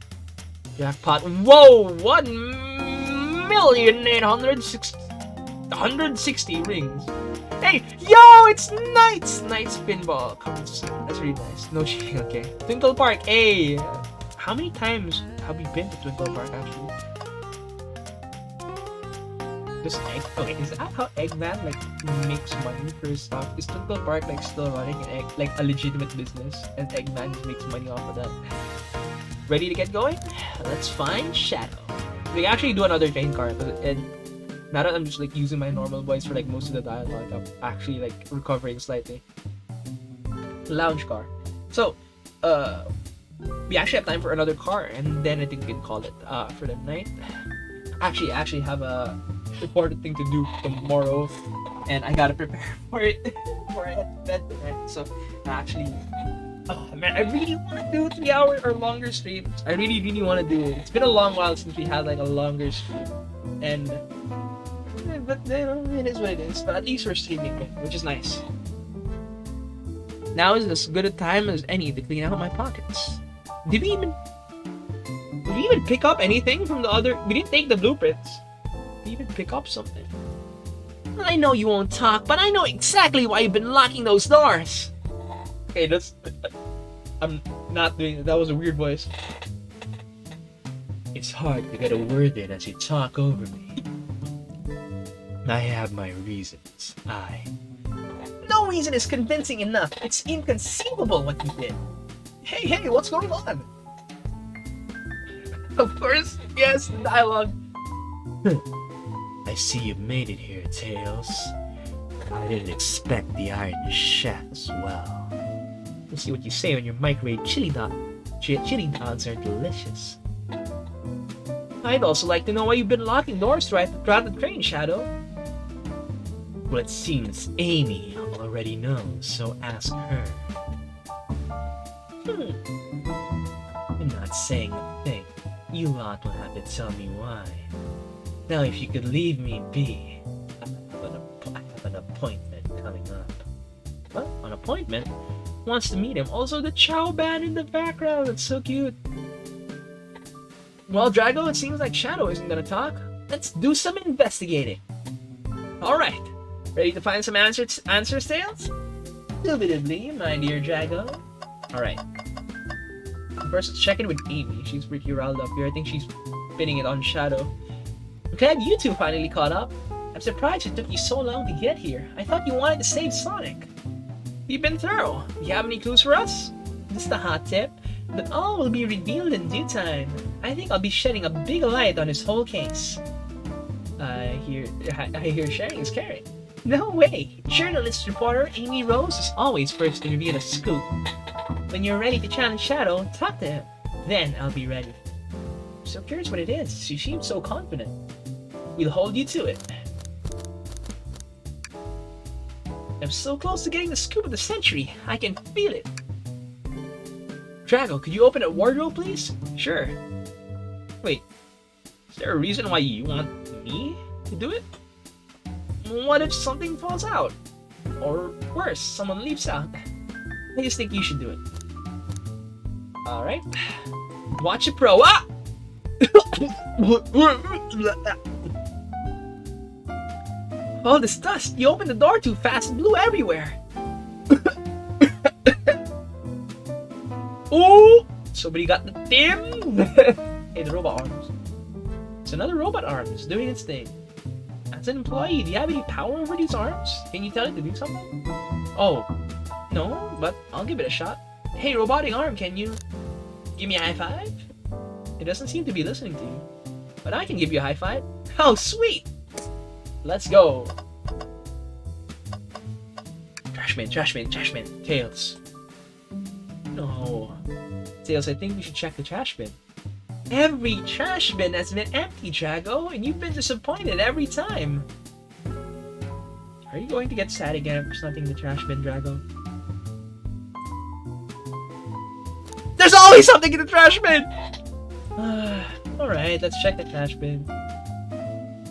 Jackpot. Whoa! 1,860 rings. Hey, yo, it's Knights! Knights Pinball. That's really nice. No cheating, okay. Twinkle Park, hey! How many times have we been to Twinkle Park, actually? Just Egg? Okay, is that how Eggman, like, makes money for his stuff? Is Twinkle Park, like, still running like a legitimate business? And Eggman just makes money off of that? Ready to get going? Let's find Shadow. We can actually do another train car, and now that I'm just like using my normal voice for like most of the dialogue, I'm actually like recovering slightly. Lounge car. So, we actually have time for another car, and then I think we can call it for the night. I actually have a important thing to do tomorrow, and I gotta prepare for it before I head to bed tonight. So, actually, oh man, I really want to do 3 hour or longer streams. I really want to do it. It's been a long while since we had like a longer stream, and but you know, it is what it is. But at least we're streaming, which is nice. Now is as good a time as any to clean out my pockets. Did we even pick up anything from the other? We didn't take the blueprints. Did we even pick up something? I know you won't talk, but I know exactly why you've been locking those doors. Okay, that's. I'm not doing. That was a weird voice. It's hard to get a word in as you talk over me. I have my reasons. No reason is convincing enough. It's inconceivable what you did. Hey, what's going on? Of course, yes, the dialogue. I see you've made it here, Tails. I didn't expect the Iron Chef as well. You see what you say when your microwave chili dogs are delicious. I'd also like to know why you've been locking doors throughout the train, Shadow. Well, it seems Amy already knows, so ask her. I'm not saying a thing. You lot will have to tell me why. Now, if you could leave me be, I have an appointment coming up. What? An appointment? Wants to meet him. Also, the Chow band in the background. It's so cute. Well, Drago, it seems like Shadow isn't gonna talk. Let's do some investigating. Alright. Ready to find some answers, Tails? Indubitably, my dear Drago. Alright. First, let's check in with Amy. She's pretty riled up here. I think she's pinning it on Shadow. I'm glad you two finally caught up. I'm surprised it took you so long to get here. I thought you wanted to save Sonic. You've been thorough. You have any clues for us? Just a hot tip, but all will be revealed in due time. I think I'll be shedding a big light on this whole case. I hear sharing is caring. No way! Journalist reporter Amy Rose is always first to reveal a scoop. When you're ready to challenge Shadow, talk to him. Then I'll be ready. I'm so curious what it is. She seems so confident. We'll hold you to it. I'm so close to getting the scoop of the century. I can feel it. Drago, could you open a wardrobe, please? Sure. Wait, is there a reason why you want me to do it? What if something falls out? Or worse, someone leaves out? I just think you should do it. Alright. Watch it, pro. Ah! All this dust. You opened the door too fast and blew everywhere. Oh! Somebody got the Tim! Hey, the robot arms. It's another robot arms doing its thing. As an employee, do you have any power over these arms? Can you tell it to do something? Oh, no, but I'll give it a shot. Hey, robotic arm, can you give me a high five? It doesn't seem to be listening to you. But I can give you a high five. Oh, sweet! Let's go. Trashman. Tails. No. Tails, I think we should check the trash bin. Every trash bin has been empty, Drago, and you've been disappointed every time. Are you going to get sad again for something in the trash bin, Drago? There's always something in the trash bin! Alright, let's check the trash bin.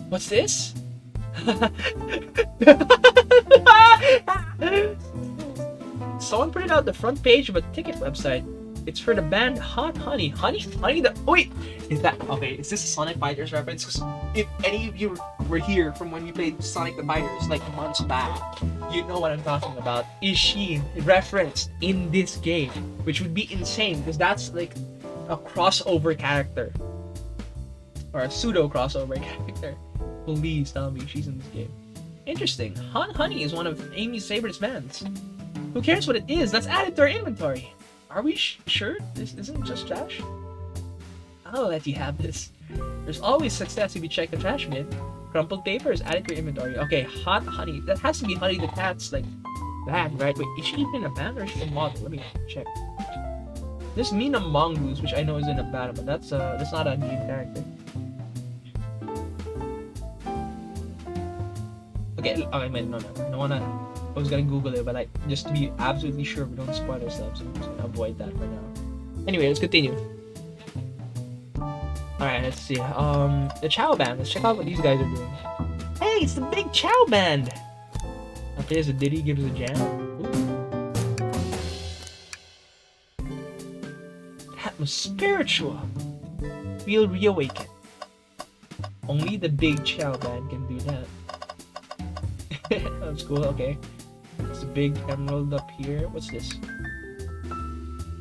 What's this? Someone printed out the front page of a ticket website. It's for the band Hot Honey. Honey the... Oh, wait! Is that... Okay, is this a Sonic Fighters reference? Because if any of you were here from when we played Sonic the Fighters, like months back, you know what I'm talking about. Is she referenced in this game? Which would be insane, because that's like a crossover character. Or a pseudo-crossover character. Please tell me she's in this game. Interesting. Hot Honey is one of Amy's favorite bands. Who cares what it is? Let's add it to our inventory. Are we sure this isn't just trash? I'll let you have this. There's always success if you check the trash bin. Crumpled paper is added to your inventory. Okay, Hot Honey. That has to be Honey the Cat's, like, band, right? Wait, is she even in a band or is she a model? Let me check. This Mina Mongoose, which I know is in a band, but that's not a game character. Okay, wait, no. I don't wanna... I was gonna Google it, but like, just to be absolutely sure we don't spoil ourselves, I'm just gonna avoid that for now. Anyway, let's continue. Alright, let's see. The Chow Band. Let's check out what these guys are doing. Hey, it's the big Chow Band! Okay, there's a Diddy gives a jam. Ooh. That was spiritual. We'll reawaken. Only the big Chow Band can do that. That's cool, okay. It's a big emerald up here. What's this?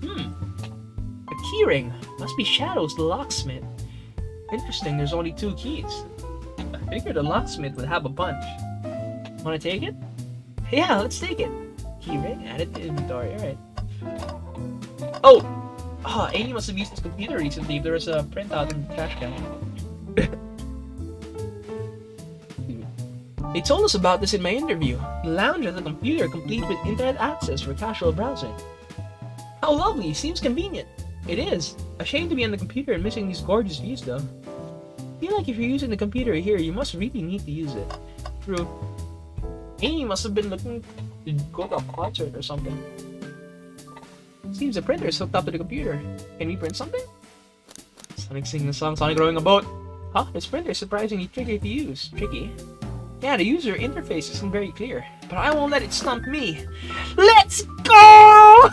A keyring. Must be Shadows, the locksmith. Interesting, there's only 2 keys. I figured the locksmith would have a bunch. Wanna take it? Yeah, let's take it. Keyring, add it to inventory, alright. Oh! Amy must have used his computer recently if there was a printout in the trash can. They told us about this in my interview. The lounge has a computer complete with internet access for casual browsing. How lovely, seems convenient. It is. A shame to be on the computer and missing these gorgeous views though. I feel like if you're using the computer here, you must really need to use it. True. Amy must have been looking to go to a concert or something. Seems the printer is hooked up to the computer. Can we print something? Sonic singing the song, Sonic rowing a boat. Huh? This printer is surprisingly tricky to use. Tricky? Yeah, the user interface isn't very clear. But I won't let it stump me. Let's go!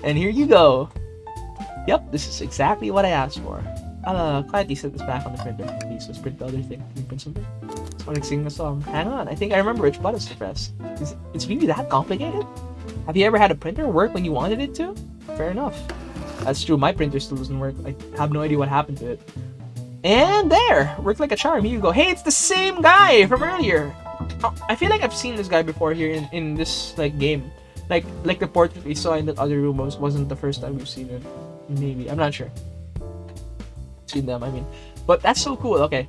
And here you go. Yep, this is exactly what I asked for. I'll quietly set this back on the printer. Please, let's print the other thing. Can we print something? Sonic singing the song. Hang on, I think I remember which buttons to press. It's really that complicated? Have you ever had a printer work when you wanted it to? Fair enough. That's true, my printer still doesn't work. I have no idea what happened to it. And there! Worked like a charm. Here you go. Hey, it's the same guy from earlier! Oh, I feel like I've seen this guy before here in this like game. Like the portrait we saw in that other room wasn't the first time we've seen it. Maybe. I'm not sure. Seen them, I mean. But that's so cool, okay.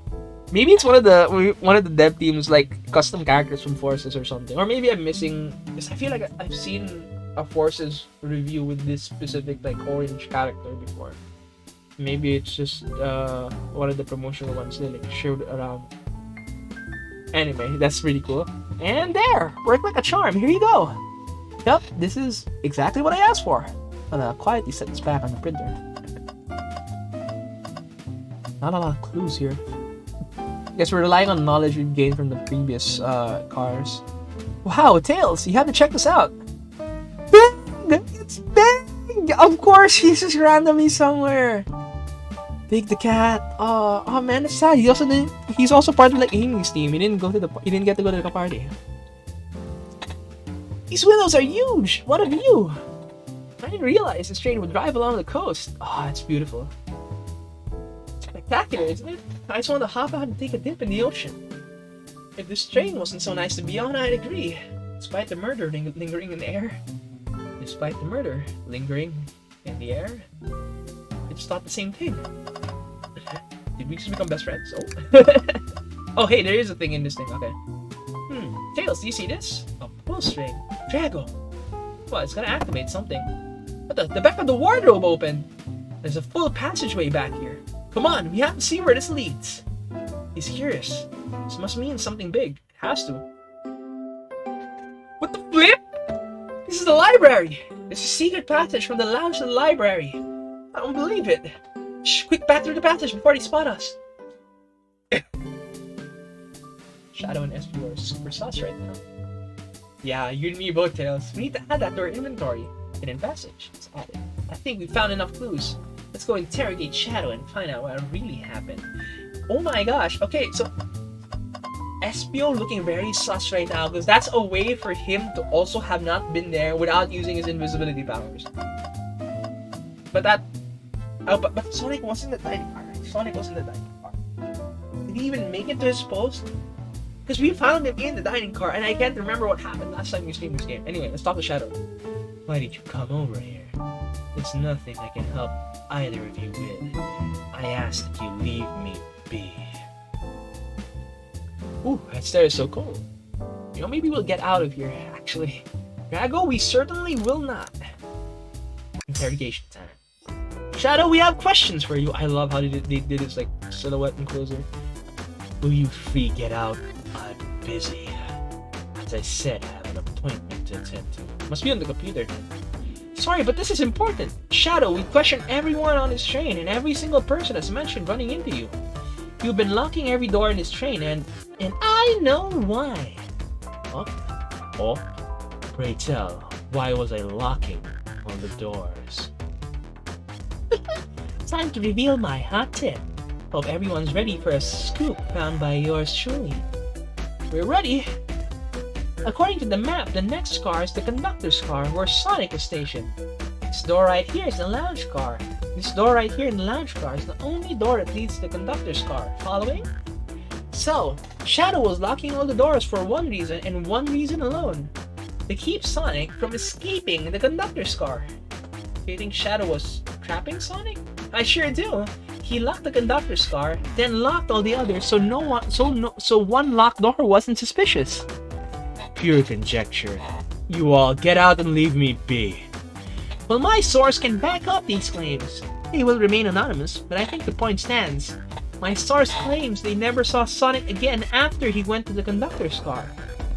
Maybe it's one of the dev teams like custom characters from Forces or something. Or maybe I'm missing, because I feel like I've seen a Forces review with this specific like orange character before. Maybe it's just one of the promotional ones they like showed around. Anyway, that's pretty cool. And there! Worked like a charm, here you go! Yep, this is exactly what I asked for. I'll quietly set this back on the printer. Not a lot of clues here. Guess we're relying on knowledge we've gained from the previous cars. Wow, Tails, you have to check this out. Big! It's Big! Of course, he's just randomly somewhere. Big the cat. Oh man, it's sad. He's also part of like Amy's team. He didn't get to go to the party. These windows are huge. What a view! I didn't realize this train would drive along the coast. Oh, it's beautiful. Spectacular, isn't it? I just want to hop out and take a dip in the ocean. If this train wasn't so nice to be on, I'd agree. Despite the murder lingering in the air. Despite the murder lingering in the air. I just thought the same thing. Did we just become best friends? Oh. Oh, hey, there is a thing in this thing. Okay. Tails, do you see this? A pull string. Drago. Well, it's gonna activate something. What the back of the wardrobe opened. There's a full passageway back here. Come on, we have to see where this leads. He's curious. This must mean something big. It has to. What the flip? This is the library. There's a secret passage from the lounge to the library. I don't believe it. Shh, quick, back through the passage before they spot us. Shadow and SPO are super sus right now. Yeah, you and me both, Tails. We need to add that to our inventory. Hidden passage. Let's add it. I think we found enough clues. Let's go interrogate Shadow and find out what really happened. Oh my gosh. Okay, so SPO looking very sus right now because that's a way for him to also have not been there without using his invisibility powers. But that... Oh, but Sonic wasn't the dining car. Sonic wasn't the dining car. Did he even make it to his post? Because we found him in the dining car and I can't remember what happened last time we streamed this game. Anyway, let's talk to Shadow. Why did you come over here? It's nothing I can help either of you with. I ask that you leave me be. Ooh, that stair is so cold. You know, maybe we'll get out of here, actually. Drago, we certainly will not. Interrogation time. Shadow, we have questions for you. I love how they did this, like, silhouette and closer. Will you three get out? I'm busy. As I said, I have an appointment to attend to. Must be on the computer then. Sorry, but this is important. Shadow, we questioned everyone on this train, and every single person has mentioned running into you. You've been locking every door in this train, and I know why. Huh? Oh? Pray tell, why was I locking on the doors? Time to reveal my hot tip. Hope everyone's ready for a scoop found by yours truly. We're ready. According to the map, the next car is the conductor's car where Sonic is stationed. This door right here is the lounge car. This door right here in the lounge car is the only door that leads to the conductor's car. Following? So, Shadow was locking all the doors for one reason and one reason alone. To keep Sonic from escaping the conductor's car. Do you think Shadow was trapping Sonic? I sure do. He locked the conductor's car, then locked all the others so one locked door wasn't suspicious. Pure conjecture. You all get out and leave me be. Well, my source can back up these claims. They will remain anonymous, but I think the point stands. My source claims they never saw Sonic again after he went to the conductor's car.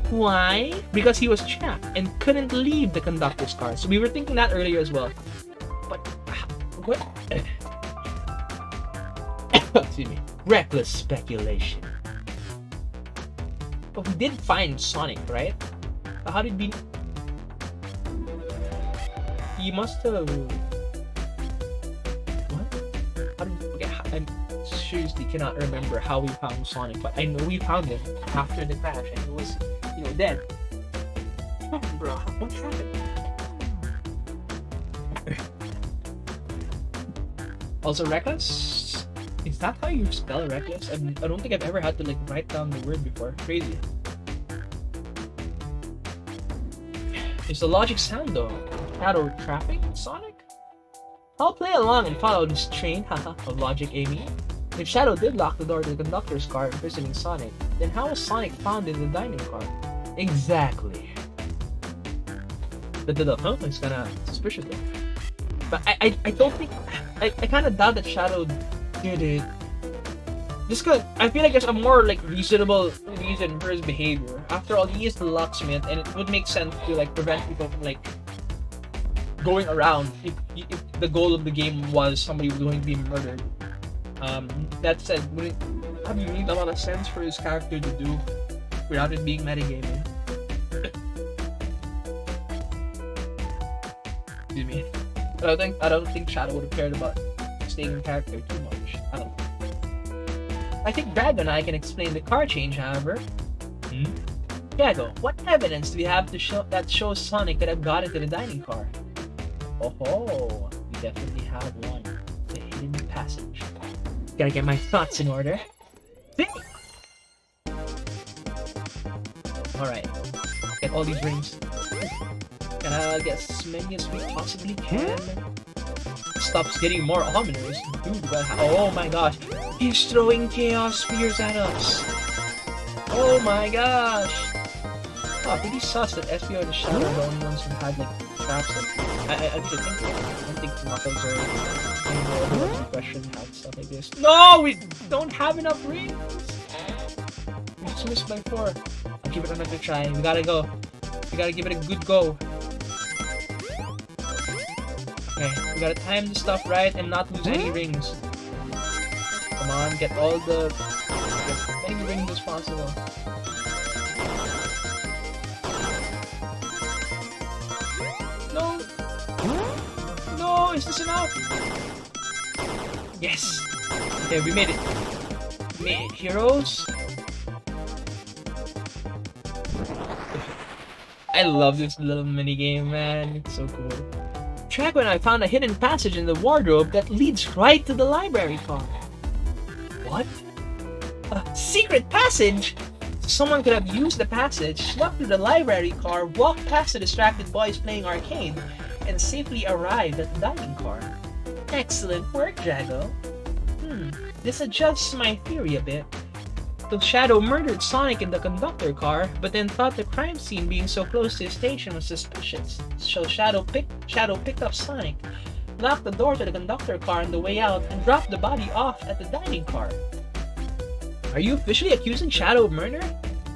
Why? Because he was trapped and couldn't leave the conductor's car. So we were thinking that earlier as well. But what? Excuse me. Reckless speculation. But we did find Sonic, right? How did we? He must have. What? How did? Okay, I seriously cannot remember how we found Sonic, but I know we found him after the crash, and he was, dead. Oh, bro, what happened? Also, reckless. Is that how you spell reckless? I don't think I've ever had to write down the word before. Crazy. Is the logic sound though? Shadow trapping Sonic? I'll play along and follow this train, haha, of logic, Amy. If Shadow did lock the door to the conductor's car imprisoning Sonic, then how was Sonic found in the dining car? Exactly. It's kinda suspicious though. But I don't think I kinda doubt that Shadow did it. Just cause I feel like there's a more reasonable reason for his behavior. After all, he is the locksmith, and it would make sense to prevent people from going around if the goal of the game was somebody was going to be murdered. That said, would it made a lot of sense for his character to do without it being metagaming. Excuse me. But I don't think Shadow would have cared about staying in character too much. I don't know. I think Drago and I can explain the car change, however. Drago, what evidence do we have to shows Sonic could have got into the dining car? Oh, we definitely have one. The hidden passage. Gotta get my thoughts in order. Think! Alright. Get all these rings. Gotta get as many as we possibly can. Stops getting more ominous. Dude, oh my gosh. He's throwing chaos spears at us. Oh my gosh. Oh, pretty sus that SPO and the Shadow are the only ones who had traps. I don't think Knuckles or any more ones in question had stuff like this. No, we don't have enough rings. We just missed by 4. I'll give it another try. We gotta go. We gotta give it a good go. Okay, we gotta time the stuff right and not lose any rings. Come on, get as many rings as possible. No! No, is this enough? Yes! Okay, we made it. We made it, heroes. I love this little mini game, man. It's so cool. Drago and I found a hidden passage in the wardrobe that leads right to the library car. What? A secret passage? Someone could have used the passage, snuck through the library car, walked past the distracted boys playing arcade, and safely arrived at the dining car. Excellent work, Drago. This adjusts my theory a bit. The Shadow murdered Sonic in the conductor car, but then thought the crime scene being so close to his station was suspicious. So Shadow picked up Sonic, locked the door to the conductor car on the way out, and dropped the body off at the dining car. Are you officially accusing Shadow of murder?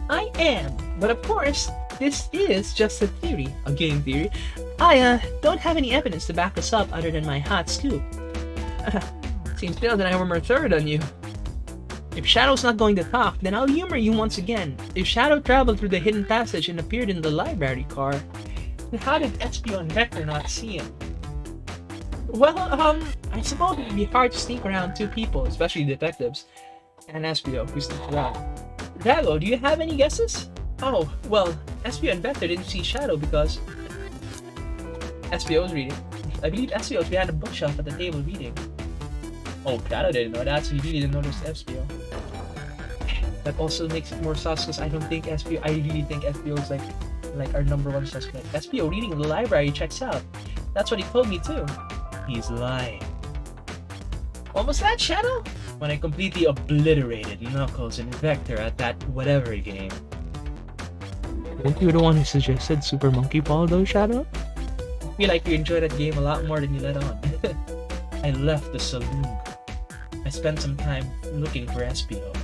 I am, but of course, this is just a theory, a game theory. I don't have any evidence to back this up other than my hot scoop. Seems Bill and I were more thorough than you. If Shadow's not going to talk, then I'll humor you once again. If Shadow traveled through the hidden passage and appeared in the library car, then how did Espio and Vector not see him? Well, I suppose it would be hard to sneak around 2 people, especially detectives, and Espio, who sneaks around. Drago, do you have any guesses? Oh, well, SPO and Vector didn't see Shadow because SPO was reading. I believe SPO was behind a bookshelf at the table reading. Oh, Shadow didn't know that, so he really didn't notice SPO. That also makes it more sus because I really think SPO is like our number one suspect. SPO reading in the library checks out. That's what he told me too. He's lying. What was that, Shadow? When I completely obliterated Knuckles and Vector at that whatever game. Weren't you the one who suggested Super Monkey Ball though, Shadow? I feel like you enjoyed that game a lot more than you let on. I left the saloon. I spent some time looking for SPO,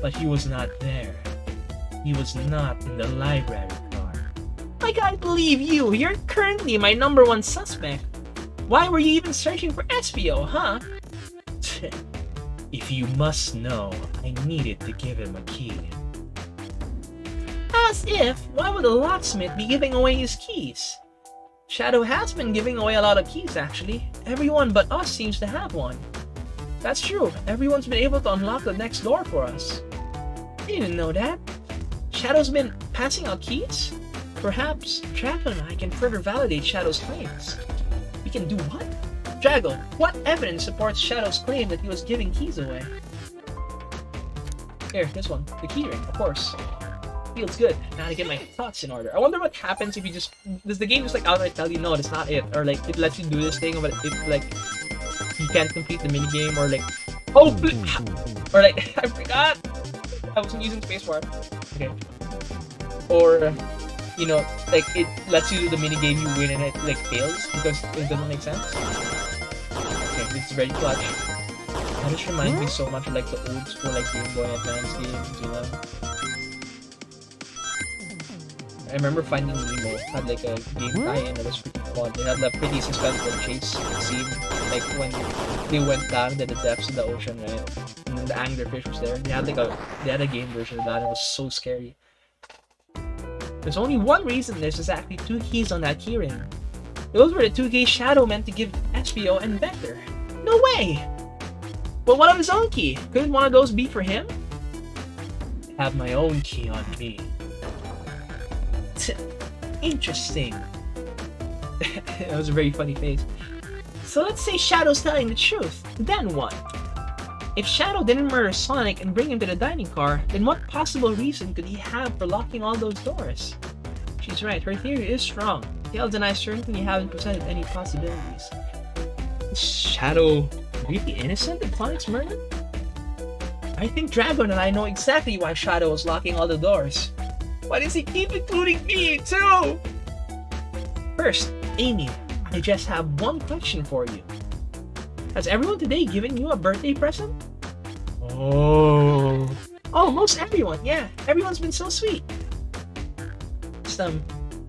but he was not there. He was not in the library car. I can't believe you! You're currently my number one suspect. Why were you even searching for SPO, huh? If you must know, I needed to give him a key. As if, why would a locksmith be giving away his keys? Shadow has been giving away a lot of keys actually. Everyone but us seems to have one. That's true, everyone's been able to unlock the next door for us. I didn't know that. Shadow's been passing out keys? Perhaps Drago and I can further validate Shadow's claims. We can do what? Drago, what evidence supports Shadow's claim that he was giving keys away? Here, this one. The key ring, of course. Feels good. Now to get my thoughts in order. I wonder what happens if you just... Does the game just like outright tell you, no, that's not it? Or like, it lets you do this thing, but if like, you can't complete the minigame, or like... Oh! Or like, I forgot! I wasn't using spacebar. Okay. Or... you know, like it lets you do the minigame, you win, and it like fails because it doesn't make sense. Okay, this is very clutch. That just reminds me so much of like the old school like Game Boy Advance games, you know. I remember Finding Nemo had like a game tie-in that was pretty fun. They had that pretty suspenseful chase scene, like when they went down to the depths of the ocean, right? And then the anglerfish was there. They had a game version of that. And it was so scary. There's only one reason there's exactly 2 keys on that keyring. Those were the 2 keys Shadow meant to give SPO and Vector. No way! Well, what of his own key? Couldn't one of those be for him? I have my own key on me. Interesting. That was a very funny face. So let's say Shadow's telling the truth. Then what? If Shadow didn't murder Sonic and bring him to the dining car, then what possible reason could he have for locking all those doors? She's right, her theory is strong. Tails and I certainly haven't presented any possibilities. Is Shadow really innocent of Sonic's murder? I think Dragon and I know exactly why Shadow was locking all the doors. Why does he keep including me too? First, Amy, I just have one question for you. Has everyone today given you a birthday present? Oh, Almost everyone, yeah. Everyone's been so sweet. Just,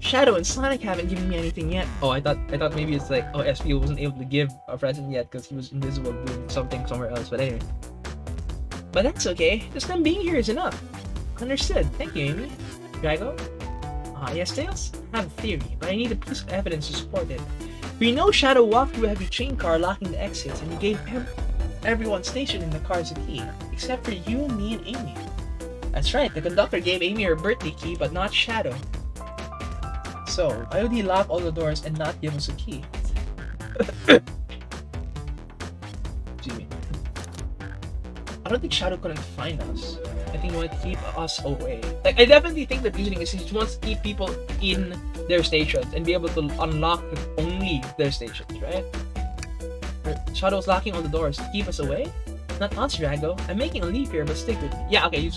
Shadow and Sonic haven't given me anything yet. Oh, I thought maybe it's like, oh, SPO wasn't able to give a present yet because he was invisible doing something somewhere else, but anyway. But that's okay. Just them being here is enough. Understood. Thank you, Amy. Drago? Yes, Tails? I have a theory, but I need a piece of evidence to support it. We know Shadow walked through a heavy train car locking the exits, and he gave everyone stationed in the cars a key, except for you, me, and Amy. That's right, the conductor gave Amy her birthday key, but not Shadow. So, why would he lock all the doors and not give us a key? Excuse me. I don't think Shadow couldn't find us. I think he wanted to keep us away. Like, I definitely think the reasoning is he wants to keep people in their stations and be able to unlock only their stations, right? Shadow's locking all the doors to keep us away? Not us, Drago. I'm making a leap here, but stick with me. Yeah, okay,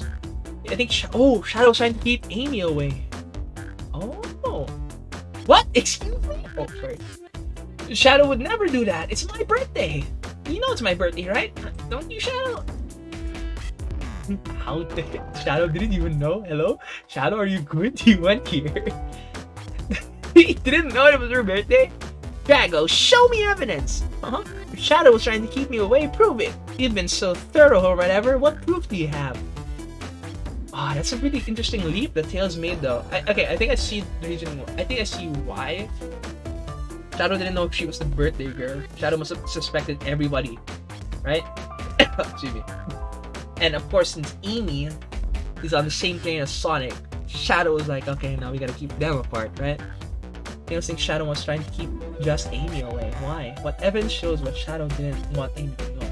I think Shadow's trying to keep Amy away. Oh. What? Excuse me? Oh, sorry. Shadow would never do that. It's my birthday. You know it's my birthday, right? Don't you, Shadow? How did Shadow didn't even know? Hello? Shadow, are you good? He went here. He didn't know it was her birthday? Drago, show me evidence! If Shadow was trying to keep me away, prove it! You've been so thorough or whatever, what proof do you have? That's a really interesting leap that Tails made though. I think I see the reason. I think I see why. Shadow didn't know if she was the birthday girl. Shadow must have suspected everybody, right? Excuse me. And of course, since Amy is on the same plane as Sonic, Shadow was like, okay, now we gotta keep them apart, right? I don't think Shadow was trying to keep just Amy away. Why? What evidence shows what Shadow didn't want Amy to know?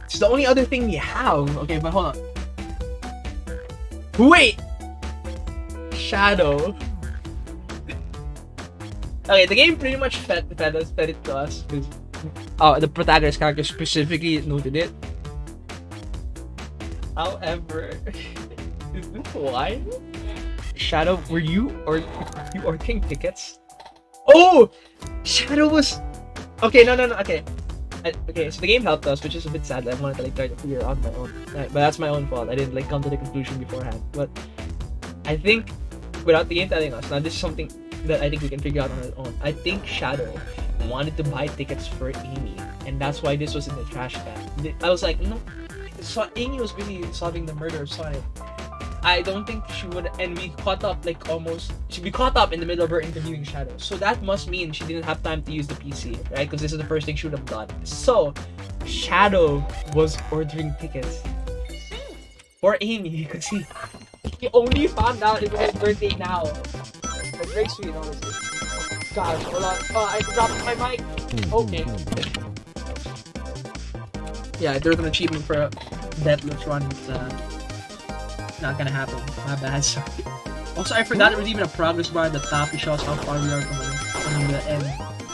It's the only other thing we have. Okay, but hold on. Wait! Shadow. Okay, the game pretty much fed it to us because the protagonist character specifically noted it. However, is this why? Shadow, were you ordering tickets? Oh, Shadow was. Okay, no. Okay, okay. So the game helped us, which is a bit sad. I wanted to like try to figure it out on my own, right? But that's my own fault. I didn't like come to the conclusion beforehand. But I think without the game telling us, now this is something that I think we can figure out on our own. I think Shadow wanted to buy tickets for Amy, and that's why this was in the trash can. I was like, no, so Amy was busy solving the murder of Sonic. I don't think she would, and we caught up like almost. She'd be caught up in the middle of her interviewing Shadow, so that must mean she didn't have time to use the PC, right? Because this is the first thing she would have done. So Shadow was ordering tickets for Amy because he only found out it was his birthday now. That's very sweet, honestly. Gosh, hold on. Oh, I dropped my mic. Okay. Yeah, there's an achievement for a deathless run. It's not gonna happen. My bad, sorry. Also, I forgot there was even a progress bar at the top to show us how far we are from the end.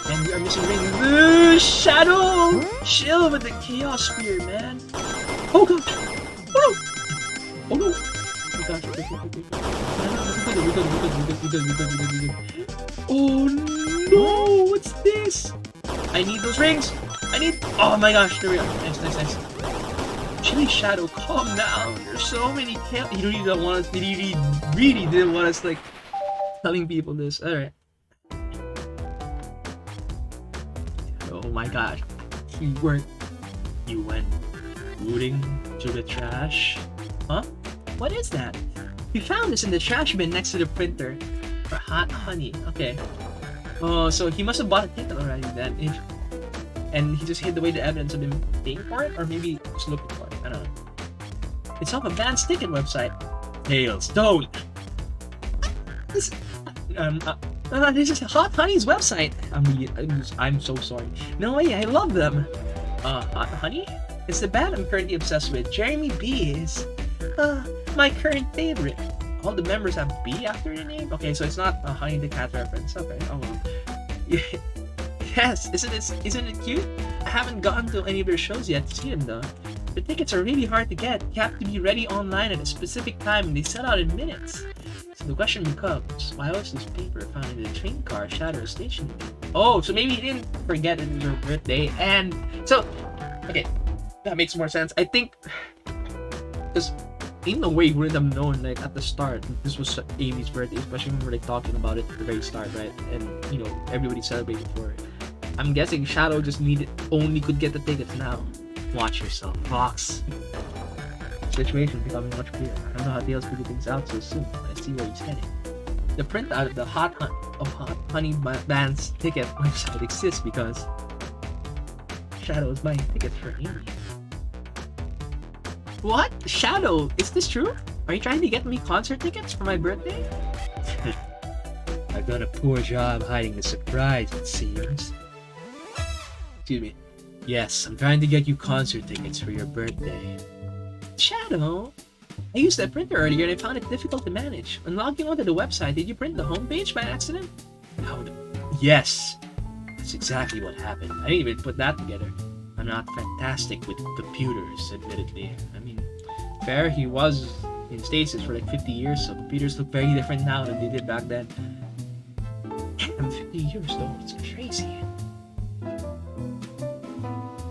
And we are missing rings. Shadow! Chill with the chaos spear, man. Oh god! Oh no! Oh no! Oh gosh, okay. Oh no! What's this? I need those rings! Oh my gosh, there we go. Nice. Chilly Shadow, calm down. There's so many he really didn't want us like telling people this. Alright. Oh my gosh. You went rooting to the trash? Huh? What is that? We found this in the trash bin next to the printer. For hot honey. Okay. Oh, so he must have bought a ticket already then. And he just hid away the evidence of him paying for it? Or maybe just looking for it. I don't know. It's off a band's ticket website. Tails, don't! This is Hot Honey's website. I'm so sorry. No way, I love them. Hot Honey? It's the band I'm currently obsessed with. Jeremy B is my current favorite. All the members have B after their name? Okay, so it's not a Honey the Cat reference. Okay, oh well. Yes, isn't it cute? I haven't gotten to any of their shows yet to see them though. The tickets are really hard to get. You have to be ready online at a specific time and they sell out in minutes. So the question becomes, why was this paper found in the train car Shadow station? Oh, so maybe he didn't forget it was her birthday, and so okay, that makes more sense. I think because in a way we wouldn't have known like at the start this was Amy's birthday, especially when we were like talking about it at the very start, right? And you know everybody celebrated for it. I'm guessing Shadow just only could get the tickets now. Watch yourself, Fox. Situation becoming much clearer. I don't know how Tails figured things out so soon. I see where he's heading. The printout of the Hot Honey Band's ticket website exists because Shadow is buying tickets for Amy. What? Shadow, is this true? Are you trying to get me concert tickets for my birthday? I've done a poor job hiding the surprise, it seems. Excuse me. Yes, I'm trying to get you concert tickets for your birthday. Shadow? I used that printer earlier and I found it difficult to manage. When logging onto the website, did you print the homepage by accident? Yes, that's exactly what happened. I didn't even put that together. I'm not fantastic with computers, admittedly. I mean, fair, he was in stasis for like 50 years, so computers look very different now than they did back then. Damn, 50 years though, it's crazy.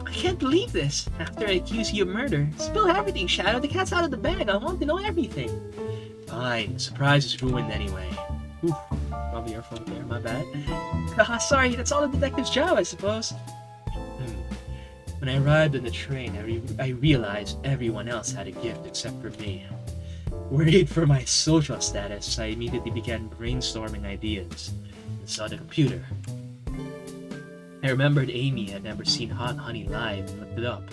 I can't believe this. After I accuse you of murder, spill everything, Shadow. The cat's out of the bag. I want to know everything. Fine, the surprise is ruined anyway. Oof, probably your fault there, my bad. Sorry, that's all the detective's job, I suppose. When I arrived on the train, I realized everyone else had a gift except for me. Worried for my social status, I immediately began brainstorming ideas and saw the computer. I remembered Amy had never seen Hot Honey live and looked it up.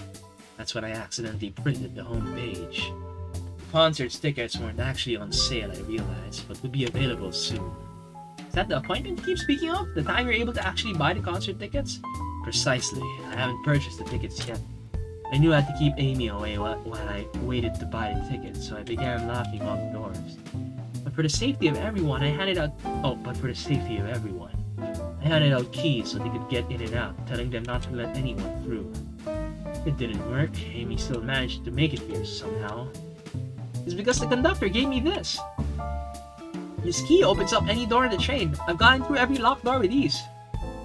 That's when I accidentally printed the home page. The concert's tickets weren't actually on sale, I realized, but would be available soon. Is that the appointment you keep speaking of? The time you're able to actually buy the concert tickets? Precisely. I haven't purchased the tickets yet. I knew I had to keep Amy away while I waited to buy the tickets, so I began knocking on the doors. But for the safety of everyone, I handed out keys so they could get in and out, telling them not to let anyone through. It didn't work. Amy still managed to make it here somehow. It's because the conductor gave me this. This key opens up any door in the train. I've gotten through every locked door with these.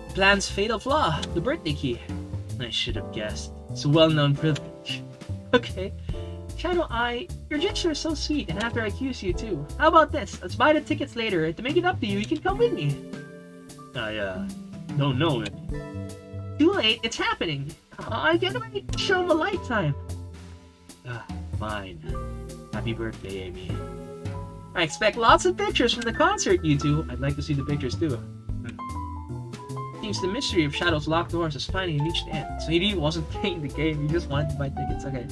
The plan's fatal flaw, the birthday key. I should have guessed. It's a well-known privilege. Okay. Shadow Eye, your gesture is so sweet, and after I accuse you too. How about this? Let's buy the tickets later. To make it up to you, you can come with me. I don't know it. Too late, it's happening. I can't wait to show him a lifetime. Fine. Happy birthday, Amy. I expect lots of pictures from the concert, you two. I'd like to see the pictures too. Seems the mystery of Shadow's locked doors has finally reached the end. So he really wasn't playing the game, he just wanted to buy tickets, okay.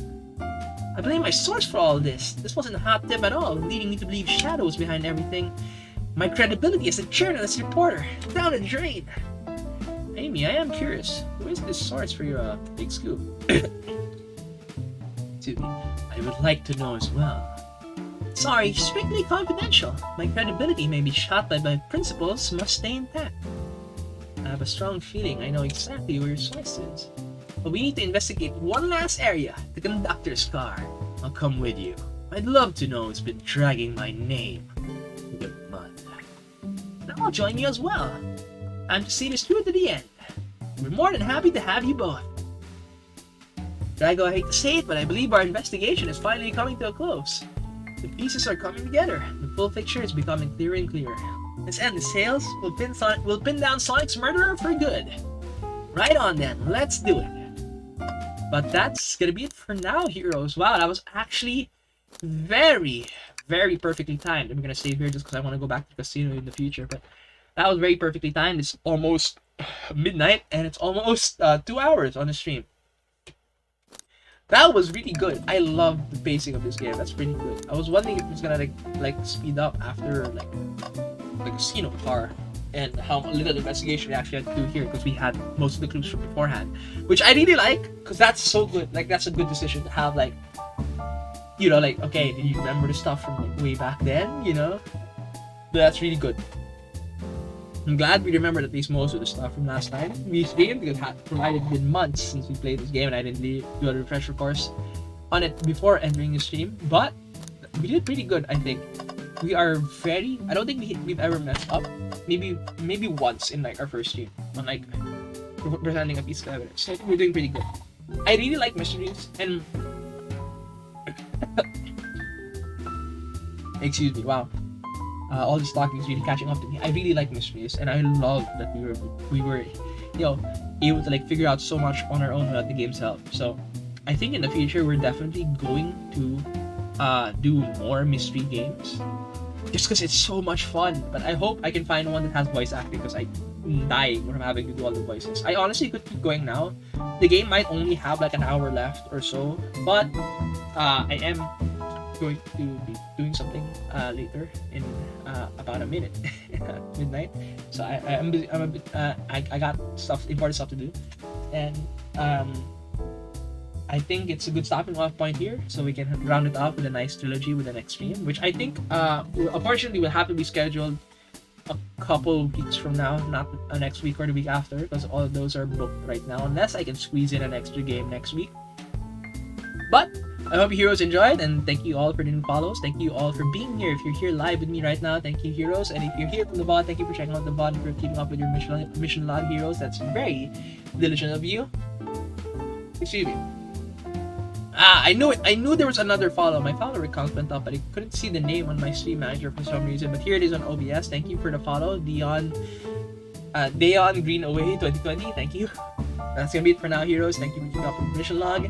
I blame my source for all this. This wasn't a hot tip at all, leading me to believe Shadow was behind everything. My credibility as a journalist reporter, down the drain. Amy, I am curious. Who is this source for your big scoop? Excuse me. I would like to know as well. Sorry, strictly confidential. My credibility may be shot, but my principles must stay intact. I have a strong feeling I know exactly where your source is. But we need to investigate one last area, the conductor's car. I'll come with you. I'd love to know who's been dragging my name through the mud. And I'll join you as well. I'm to see this through to the end. We're more than happy to have you both. Drago, I hate to say it, but I believe our investigation is finally coming to a close. The pieces are coming together. The full picture is becoming clearer and clearer. Let's end the sales. We'll pin down Sonic's murderer for good. Right on then, let's do it. But that's gonna be it for now, heroes. Wow, that was actually very, very perfectly timed. I'm gonna save here just because I want to go back to the casino in the future. But that was very perfectly timed. It's almost midnight and it's almost 2 hours on the stream. That was really good. I love the pacing of this game. That's pretty good. I was wondering if it's gonna like speed up after like the casino car and how little investigation we actually had to do here because we had most of the clues from beforehand, which I really like because that's so good. Like that's a good decision to have, like, you know, like, okay, did you remember the stuff from like way back then, you know? That's really good. I'm glad we remembered at least most of the stuff from last time we streamed, because it had been months since we played this game and I didn't really do a refresher course on it before entering the stream, but we did pretty good, I think. We are very, I don't think we've ever messed up. Maybe once in like our first stream on like presenting a piece of evidence. So I think we're doing pretty good. I really like mysteries and excuse me, wow. All this talking is really catching up to me. I really like mysteries and I love that we were you know, able to like figure out so much on our own without the game's help. So I think in the future we're definitely going to do more mystery games just because it's so much fun. But I hope I can find one that has voice acting because I'm dying from having to do all the voices. I honestly could keep going now. The game might only have like an hour left or so, but I am going to be doing something later in about a minute at midnight. So I got important stuff to do, and I think it's a good stopping off point here, so we can round it off with a nice trilogy with the next stream, which I think unfortunately will have to be scheduled a couple weeks from now, not next week or the week after, because all of those are booked right now, unless I can squeeze in an extra game next week. But I hope you heroes enjoyed, and thank you all for the new follows. Thank you all for being here. If you're here live with me right now, thank you, heroes. And if you're here from the VOD, thank you for checking out the VOD and for keeping up with your mission log, heroes. That's very diligent of you. Excuse me. I knew it. I knew there was another follow. My follower count went up, but I couldn't see the name on my stream manager for some reason. But here it is on OBS. Thank you for the follow, Dayon Green Away 2020. Thank you. That's gonna be it for now, heroes. Thank you for keeping up with mission log.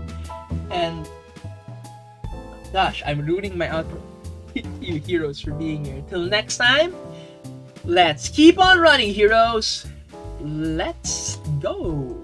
And gosh, I'm rooting my outro. You heroes for being here. Till next time, let's keep on running, heroes. Let's go.